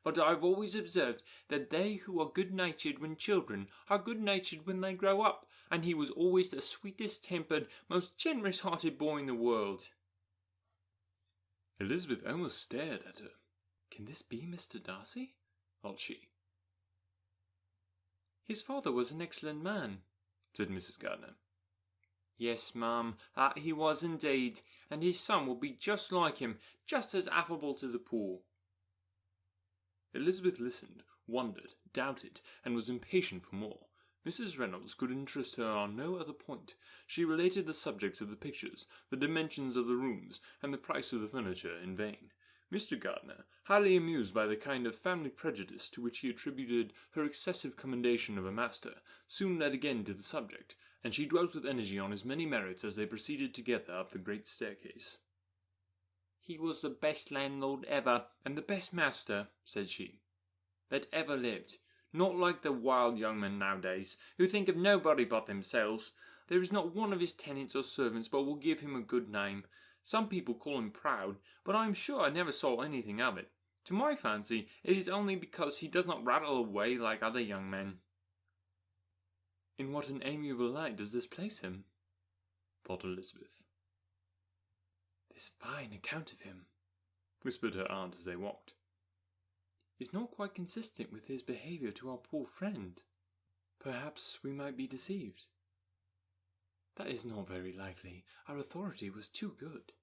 But I have always observed that they who are good-natured when children are good-natured when they grow up, and he was always the sweetest-tempered, most generous-hearted boy in the world." Elizabeth almost stared at her. "Can this be Mr. Darcy?" thought she. "His father was an excellent man," said Mrs. Gardiner. "Yes, ma'am, that he was indeed, and his son will be just like him, just as affable to the poor." Elizabeth listened, wondered, doubted, and was impatient for more. Mrs. Reynolds could interest her on no other point. She related the subjects of the pictures, the dimensions of the rooms, and the price of the furniture in vain. Mr. Gardiner, highly amused by the kind of family prejudice to which he attributed her excessive commendation of a master, soon led again to the subject, and she dwelt with energy on his many merits as they proceeded together up the great staircase. "He was the best landlord ever, and the best master," said she, "that ever lived. Not like the wild young men nowadays, who think of nobody but themselves. There is not one of his tenants or servants but will give him a good name. Some people call him proud, but I am sure I never saw anything of it. To my fancy, it is only because he does not rattle away like other young men." "In what an amiable light does this place him?" thought Elizabeth. "This fine account of him," whispered her aunt as they walked, "is not quite consistent with his behaviour to our poor friend. Perhaps we might be deceived. That is not very likely. Our authority was too good."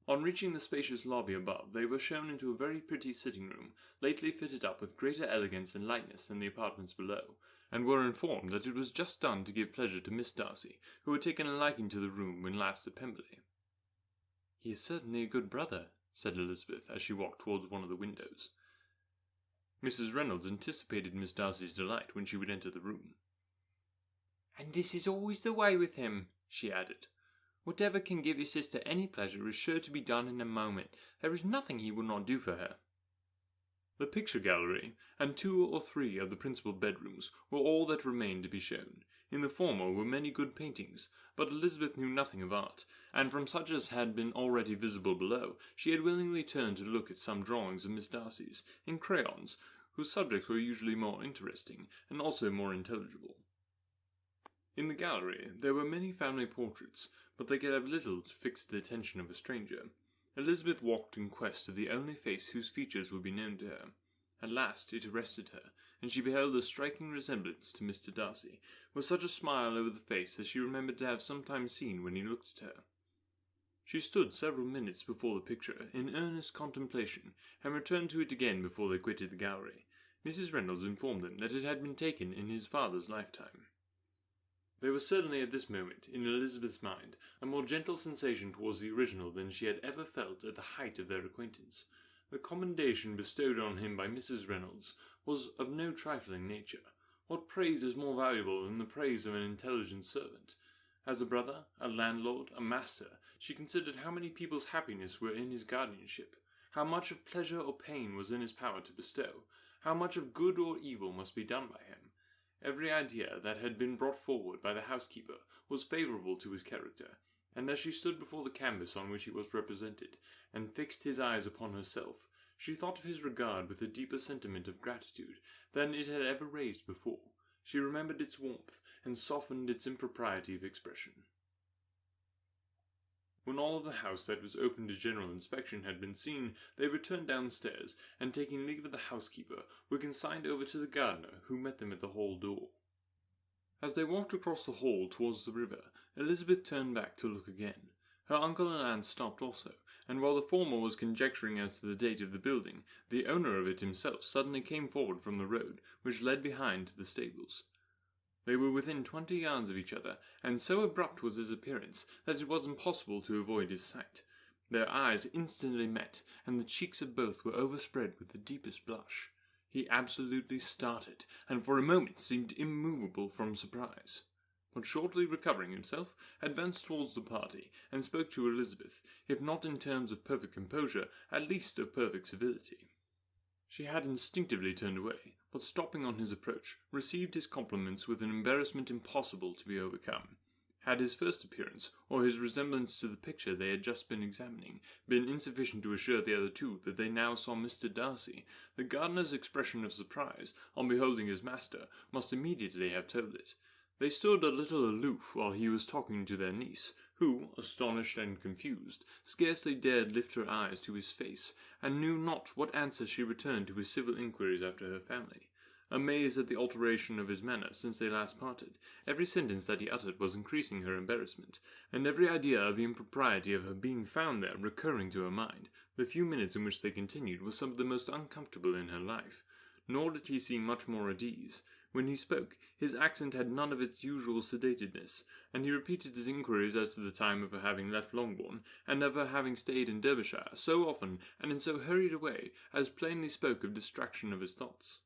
On reaching the spacious lobby above, they were shown into a very pretty sitting-room, lately fitted up with greater elegance and lightness than the apartments below, and were informed that it was just done to give pleasure to Miss Darcy, who had taken a liking to the room when last at Pemberley. "He is certainly a good brother," said Elizabeth, as she walked towards one of the windows. Mrs. Reynolds anticipated Miss Darcy's delight when she would enter the room. "And this is always the way with him," she added. "Whatever can give his sister any pleasure is sure to be done in a moment. There is nothing he will not do for her." The picture gallery, and 2 or 3 of the principal bedrooms, were all that remained to be shown. In the former were many good paintings, but Elizabeth knew nothing of art, and from such as had been already visible below, she had willingly turned to look at some drawings of Miss Darcy's, in crayons, whose subjects were usually more interesting, and also more intelligible. In the gallery there were many family portraits, but they could have little to fix the attention of a stranger. Elizabeth walked in quest of the only face whose features would be known to her. At last it arrested her, and she beheld a striking resemblance to Mr. Darcy, with such a smile over the face as she remembered to have sometimes seen when he looked at her. She stood several minutes before the picture in earnest contemplation, and returned to it again before they quitted the gallery. Mrs. Reynolds informed them that it had been taken in his father's lifetime. There was certainly at this moment, in Elizabeth's mind, a more gentle sensation towards the original than she had ever felt at the height of their acquaintance. The commendation bestowed on him by Mrs. Reynolds was of no trifling nature. What praise is more valuable than the praise of an intelligent servant? As a brother, a landlord, a master, she considered how many people's happiness were in his guardianship, how much of pleasure or pain was in his power to bestow, how much of good or evil must be done by him. Every idea that had been brought forward by the housekeeper was favourable to his character, and as she stood before the canvas on which he was represented, and fixed his eyes upon herself, she thought of his regard with a deeper sentiment of gratitude than it had ever raised before. She remembered its warmth, and softened its impropriety of expression. When all of the house that was open to general inspection had been seen, they returned downstairs, and taking leave of the housekeeper, were consigned over to the gardener, who met them at the hall door. As they walked across the hall towards the river, Elizabeth turned back to look again. Her uncle and aunt stopped also, and while the former was conjecturing as to the date of the building, the owner of it himself suddenly came forward from the road, which led behind to the stables. They were within 20 yards of each other, and so abrupt was his appearance that it was impossible to avoid his sight. Their eyes instantly met, and the cheeks of both were overspread with the deepest blush. He absolutely started, and for a moment seemed immovable from surprise, but shortly recovering himself, advanced towards the party, and spoke to Elizabeth, if not in terms of perfect composure, at least of perfect civility. She had instinctively turned away, but stopping on his approach, received his compliments with an embarrassment impossible to be overcome. Had his first appearance, or his resemblance to the picture they had just been examining, been insufficient to assure the other two that they now saw Mr. Darcy, the gardener's expression of surprise, on beholding his master, must immediately have told it. They stood a little aloof while he was talking to their niece, who, astonished and confused, scarcely dared lift her eyes to his face, and knew not what answer she returned to his civil inquiries after her family. Amazed at the alteration of his manner since they last parted, every sentence that he uttered was increasing her embarrassment, and every idea of the impropriety of her being found there recurring to her mind, the few minutes in which they continued were some of the most uncomfortable in her life. Nor did he seem much more at ease. When he spoke, his accent had none of its usual sedatedness, and he repeated his inquiries as to the time of her having left Longbourn, and of her having stayed in Derbyshire, so often and in so hurried a way, as plainly spoke of distraction of his thoughts.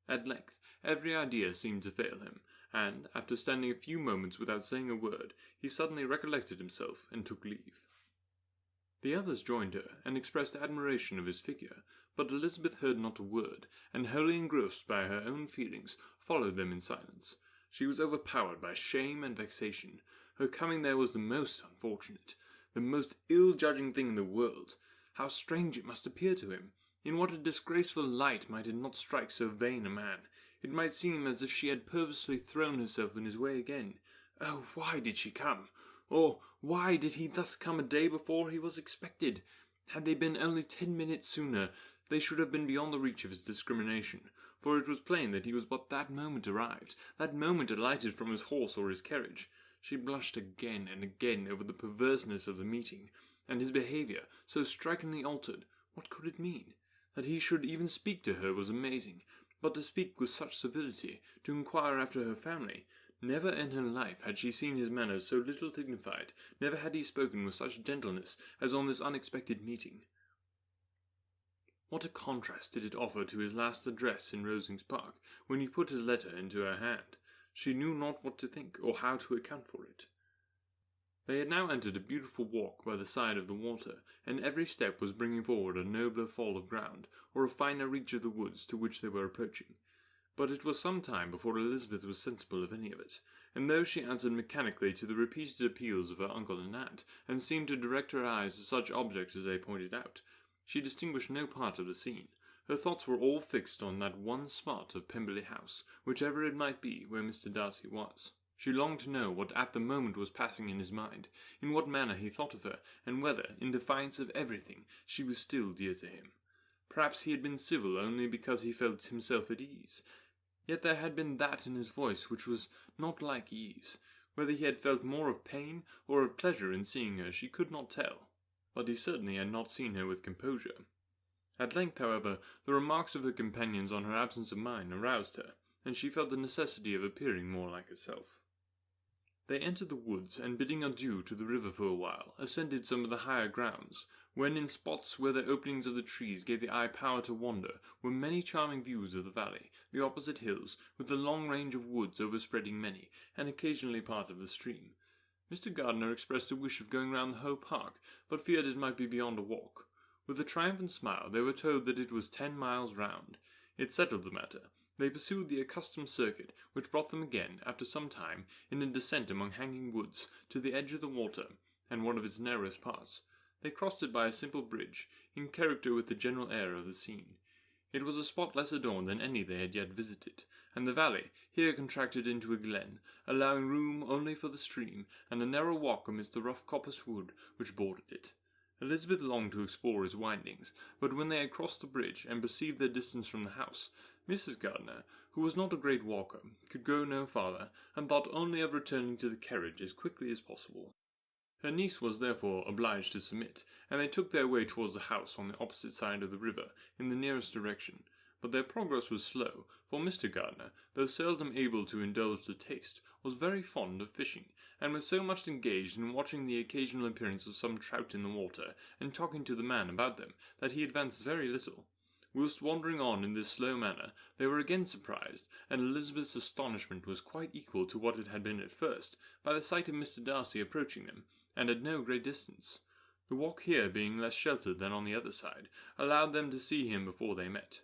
At length, every idea seemed to fail him, and, after standing a few moments without saying a word, he suddenly recollected himself, and took leave. The others joined her, and expressed admiration of his figure, but Elizabeth heard not a word, and wholly engrossed by her own feelings, followed them in silence. She was overpowered by shame and vexation. Her coming there was the most unfortunate, the most ill-judging thing in the world. How strange it must appear to him! In what a disgraceful light might it not strike so vain a man! It might seem as if she had purposely thrown herself in his way again. Oh, why did she come? Or why did he thus come a day before he was expected? Had they been only 10 minutes sooner, they should have been beyond the reach of his discrimination, for it was plain that he was but that moment arrived, that moment alighted from his horse or his carriage. She blushed again and again over the perverseness of the meeting, and his behaviour, so strikingly altered. What could it mean? That he should even speak to her was amazing, but to speak with such civility, to inquire after her family. Never in her life had she seen his manners so little dignified, never had he spoken with such gentleness as on this unexpected meeting. What a contrast did it offer to his last address in Rosings Park, when he put his letter into her hand. She knew not what to think, or how to account for it. They had now entered a beautiful walk by the side of the water, and every step was bringing forward a nobler fall of ground, or a finer reach of the woods to which they were approaching. But it was some time before Elizabeth was sensible of any of it, and though she answered mechanically to the repeated appeals of her uncle and aunt, and seemed to direct her eyes to such objects as they pointed out, she distinguished no part of the scene. Her thoughts were all fixed on that one spot of Pemberley House, whichever it might be, where Mr. Darcy was. She longed to know what at the moment was passing in his mind, in what manner he thought of her, and whether, in defiance of everything, she was still dear to him. Perhaps he had been civil only because he felt himself at ease. Yet there had been that in his voice which was not like ease, Whether he had felt more of pain or of pleasure in seeing her she could not tell, but he certainly had not seen her with composure. At length, however, the remarks of her companions on her absence of mind aroused her, and she felt the necessity of appearing more like herself. They entered the woods, and bidding adieu to the river for a while, ascended some of the higher grounds, when in spots where the openings of the trees gave the eye power to wander were many charming views of the valley, the opposite hills, with the long range of woods overspreading many, and occasionally part of the stream. Mr. Gardiner expressed a wish of going round the whole park, but feared it might be beyond a walk. With a triumphant smile they were told that it was 10 miles round. It settled the matter. They pursued the accustomed circuit, which brought them again, after some time, in a descent among hanging woods, to the edge of the water, and one of its narrowest parts. They crossed it by a simple bridge, in character with the general air of the scene. It was a spot less adorned than any they had yet visited, and the valley here contracted into a glen, allowing room only for the stream, and a narrow walk amidst the rough coppice wood which bordered it. Elizabeth longed to explore its windings, but when they had crossed the bridge and perceived their distance from the house, Mrs. Gardiner, who was not a great walker, could go no farther, and thought only of returning to the carriage as quickly as possible. Her niece was therefore obliged to submit, and they took their way towards the house on the opposite side of the river, in the nearest direction. But their progress was slow, for Mr. Gardiner, though seldom able to indulge the taste, was very fond of fishing, and was so much engaged in watching the occasional appearance of some trout in the water, and talking to the man about them, that he advanced very little. Whilst wandering on in this slow manner, they were again surprised, and Elizabeth's astonishment was quite equal to what it had been at first, by the sight of Mr. Darcy approaching them, and at no great distance. The walk here being less sheltered than on the other side, allowed them to see him before they met.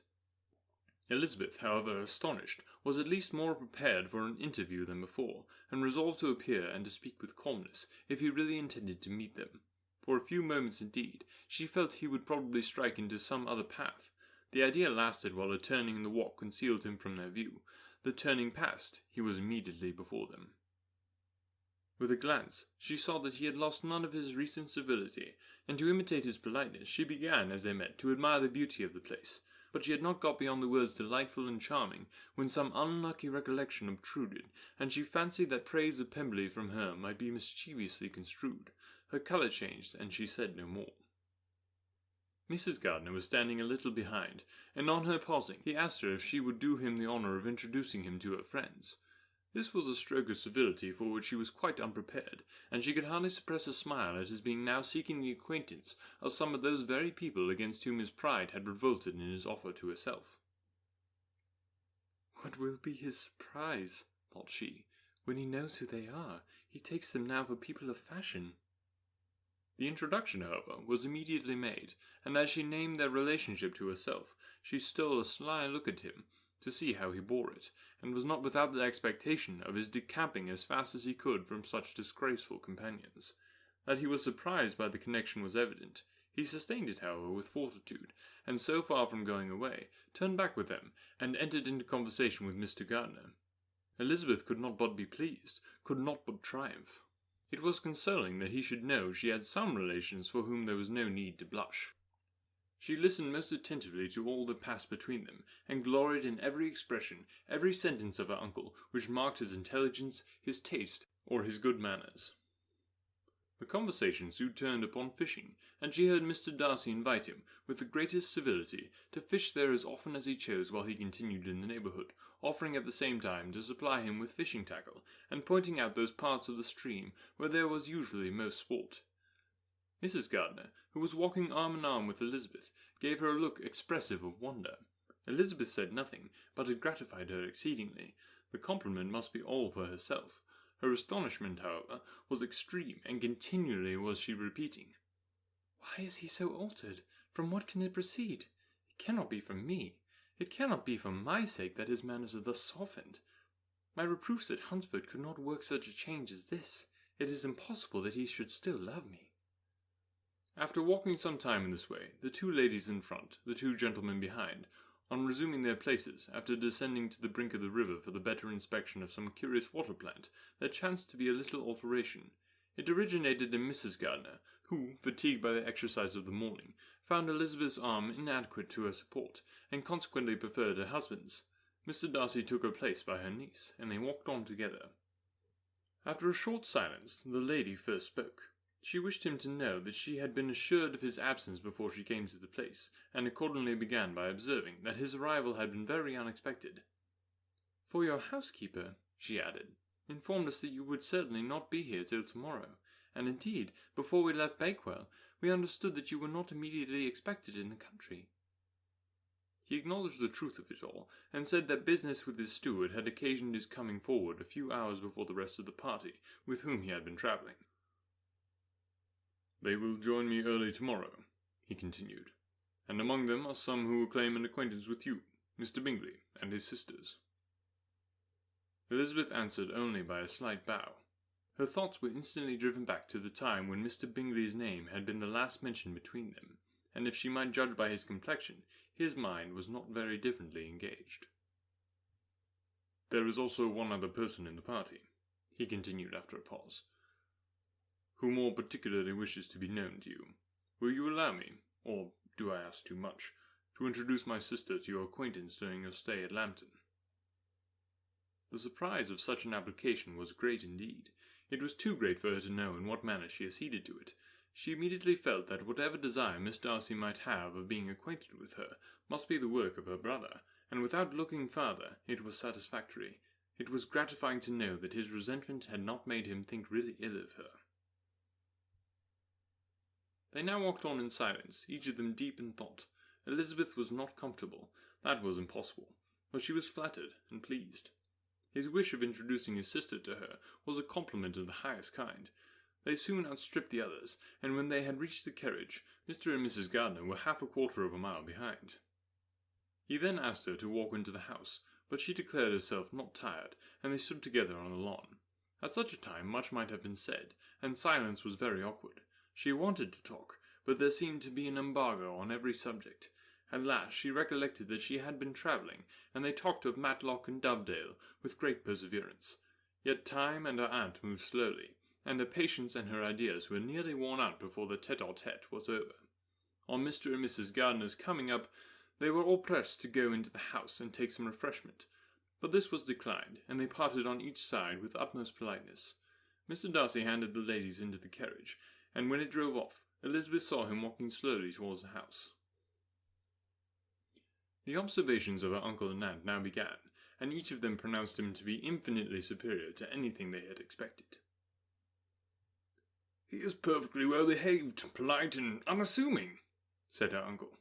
Elizabeth, however astonished, was at least more prepared for an interview than before, and resolved to appear and to speak with calmness, if he really intended to meet them. For a few moments indeed, she felt he would probably strike into some other path. The idea lasted while a turning in the walk concealed him from their view. The turning past, he was immediately before them. With a glance, she saw that he had lost none of his recent civility, and to imitate his politeness, she began, as they met, to admire the beauty of the place. But she had not got beyond the words delightful and charming, when some unlucky recollection obtruded, and she fancied that praise of Pemberley from her might be mischievously construed. Her colour changed, and she said no more. Mrs. Gardiner was standing a little behind, and on her pausing, he asked her if she would do him the honour of introducing him to her friends. This was a stroke of civility for which she was quite unprepared, and she could hardly suppress a smile at his being now seeking the acquaintance of some of those very people against whom his pride had revolted in his offer to herself. What will be his surprise, thought she, when he knows who they are? He takes them now for people of fashion. The introduction, however, was immediately made, and as she named their relationship to herself, she stole a sly look at him, to see how he bore it, and was not without the expectation of his decamping as fast as he could from such disgraceful companions. That he was surprised by the connection was evident. He sustained it, however, with fortitude, and so far from going away, turned back with them, and entered into conversation with Mr. Gardiner. Elizabeth could not but be pleased, could not but triumph. It was consoling that he should know she had some relations for whom there was no need to blush. She listened most attentively to all that passed between them, and gloried in every expression, every sentence of her uncle, which marked his intelligence, his taste, or his good manners. The conversation soon turned upon fishing, and she heard Mr. Darcy invite him, with the greatest civility, to fish there as often as he chose while he continued in the neighbourhood, offering at the same time to supply him with fishing tackle, and pointing out those parts of the stream where there was usually most sport. Mrs. Gardiner, who was walking arm in arm with Elizabeth, gave her a look expressive of wonder. Elizabeth said nothing, but it gratified her exceedingly. The compliment must be all for herself. Her astonishment, however, was extreme, and continually was she repeating, "Why is he so altered? From what can it proceed? It cannot be from me. It cannot be for my sake that his manners are thus softened. My reproofs at Hunsford could not work such a change as this. It is impossible that he should still love me." After walking some time in this way, the two ladies in front, the two gentlemen behind, on resuming their places, after descending to the brink of the river for the better inspection of some curious water plant, there chanced to be a little alteration. It originated in Mrs. Gardiner, who, fatigued by the exercise of the morning, found Elizabeth's arm inadequate to her support, and consequently preferred her husband's. Mr. Darcy took her place by her niece, and they walked on together. After a short silence, the lady first spoke. She wished him to know that she had been assured of his absence before she came to the place, and accordingly began by observing that his arrival had been very unexpected. "For your housekeeper," she added, "informed us that you would certainly not be here till tomorrow, and indeed, before we left Bakewell, we understood that you were not immediately expected in the country." He acknowledged the truth of it all, and said that business with his steward had occasioned his coming forward a few hours before the rest of the party, with whom he had been travelling. "They will join me early tomorrow," he continued, "and among them are some who will claim an acquaintance with you, Mr. Bingley, and his sisters." Elizabeth answered only by a slight bow. Her thoughts were instantly driven back to the time when Mr. Bingley's name had been the last mentioned between them, and if she might judge by his complexion, his mind was not very differently engaged. "There is also one other person in the party," he continued after a pause, "who more particularly wishes to be known to you. Will you allow me, or do I ask too much, to introduce my sister to your acquaintance during your stay at Lambton?" The surprise of such an application was great indeed. It was too great for her to know in what manner she acceded to it. She immediately felt that whatever desire Miss Darcy might have of being acquainted with her must be the work of her brother, and without looking farther, it was satisfactory. It was gratifying to know that his resentment had not made him think really ill of her. They now walked on in silence, each of them deep in thought. Elizabeth was not comfortable, that was impossible, but she was flattered and pleased. His wish of introducing his sister to her was a compliment of the highest kind. They soon outstripped the others, and when they had reached the carriage, Mr. and Mrs. Gardiner were half a quarter of a mile behind. He then asked her to walk into the house, but she declared herself not tired, and they stood together on the lawn. At such a time much might have been said, and silence was very awkward. She wanted to talk, but there seemed to be an embargo on every subject. At last she recollected that she had been travelling, and they talked of Matlock and Dovedale with great perseverance. Yet time and her aunt moved slowly, and her patience and her ideas were nearly worn out before the tete-a-tete was over. On Mr. and Mrs. Gardiner's coming up, they were all pressed to go into the house and take some refreshment, but this was declined, and they parted on each side with utmost politeness. Mr. Darcy handed the ladies into the carriage, and when it drove off, Elizabeth saw him walking slowly towards the house. The observations of her uncle and aunt now began, and each of them pronounced him to be infinitely superior to anything they had expected. "He is perfectly well behaved, polite, and unassuming," said her uncle.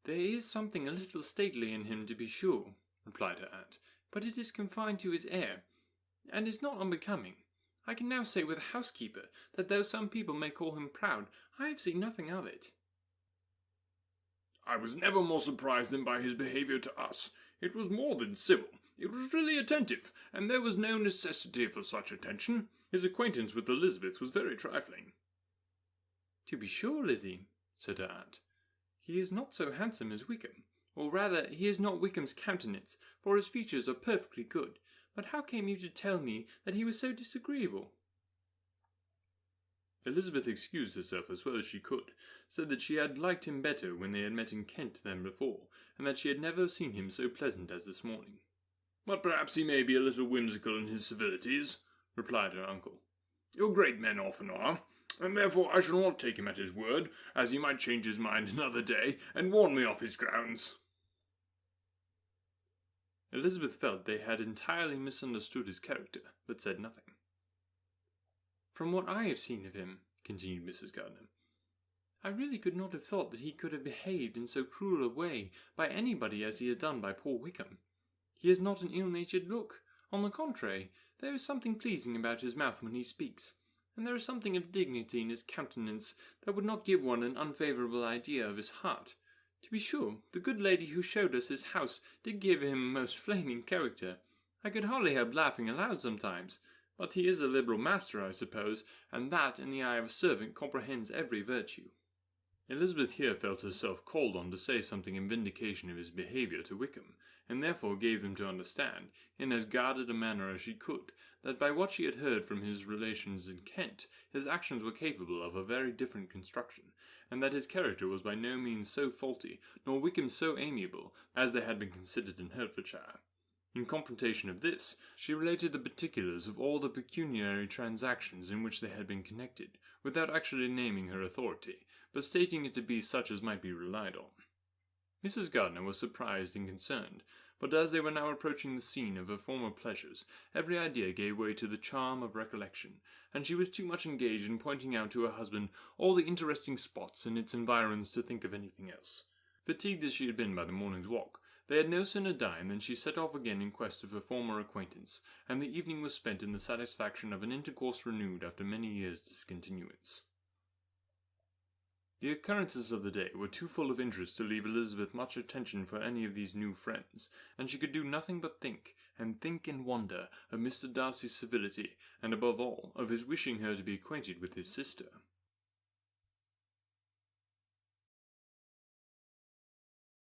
"There is something a little stately in him, to be sure," replied her aunt, "but it is confined to his air, and is not unbecoming. I can now say with a housekeeper that though some people may call him proud, I have seen nothing of it." "I was never more surprised than by his behaviour to us. It was more than civil. It was really attentive, and there was no necessity for such attention. His acquaintance with Elizabeth was very trifling." "To be sure, Lizzie," said her aunt, "he is not so handsome as Wickham, or rather he is not Wickham's countenance, for his features are perfectly good. But how came you to tell me that he was so disagreeable?" Elizabeth excused herself as well as she could, said that she had liked him better when they had met in Kent than before, and that she had never seen him so pleasant as this morning. "But perhaps he may be a little whimsical in his civilities," replied her uncle. "Your great men often are, and therefore I shall not take him at his word, as he might change his mind another day, and warn me off his grounds." Elizabeth felt they had entirely misunderstood his character, but said nothing. "From what I have seen of him," continued Mrs. Gardiner, "I really could not have thought that he could have behaved in so cruel a way by anybody as he has done by poor Wickham. He has not an ill-natured look. On the contrary, there is something pleasing about his mouth when he speaks, and there is something of dignity in his countenance that would not give one an unfavourable idea of his heart. To be sure, the good lady who showed us his house did give him a most flaming character. I could hardly help laughing aloud sometimes. But he is a liberal master, I suppose, and that, in the eye of a servant, comprehends every virtue." Elizabeth here felt herself called on to say something in vindication of his behaviour to Wickham, and therefore gave them to understand, in as guarded a manner as she could, that by what she had heard from his relations in Kent, his actions were capable of a very different construction, and that his character was by no means so faulty, nor Wickham so amiable, as they had been considered in Hertfordshire. In confrontation of this, she related the particulars of all the pecuniary transactions in which they had been connected, without actually naming her authority, but stating it to be such as might be relied on. Mrs. Gardiner was surprised and concerned, but as they were now approaching the scene of her former pleasures, every idea gave way to the charm of recollection, and she was too much engaged in pointing out to her husband all the interesting spots in its environs to think of anything else. Fatigued as she had been by the morning's walk, they had no sooner dined than she set off again in quest of her former acquaintance, and the evening was spent in the satisfaction of an intercourse renewed after many years' discontinuance. The occurrences of the day were too full of interest to leave Elizabeth much attention for any of these new friends, and she could do nothing but think and wonder of Mr. Darcy's civility, and above all, of his wishing her to be acquainted with his sister.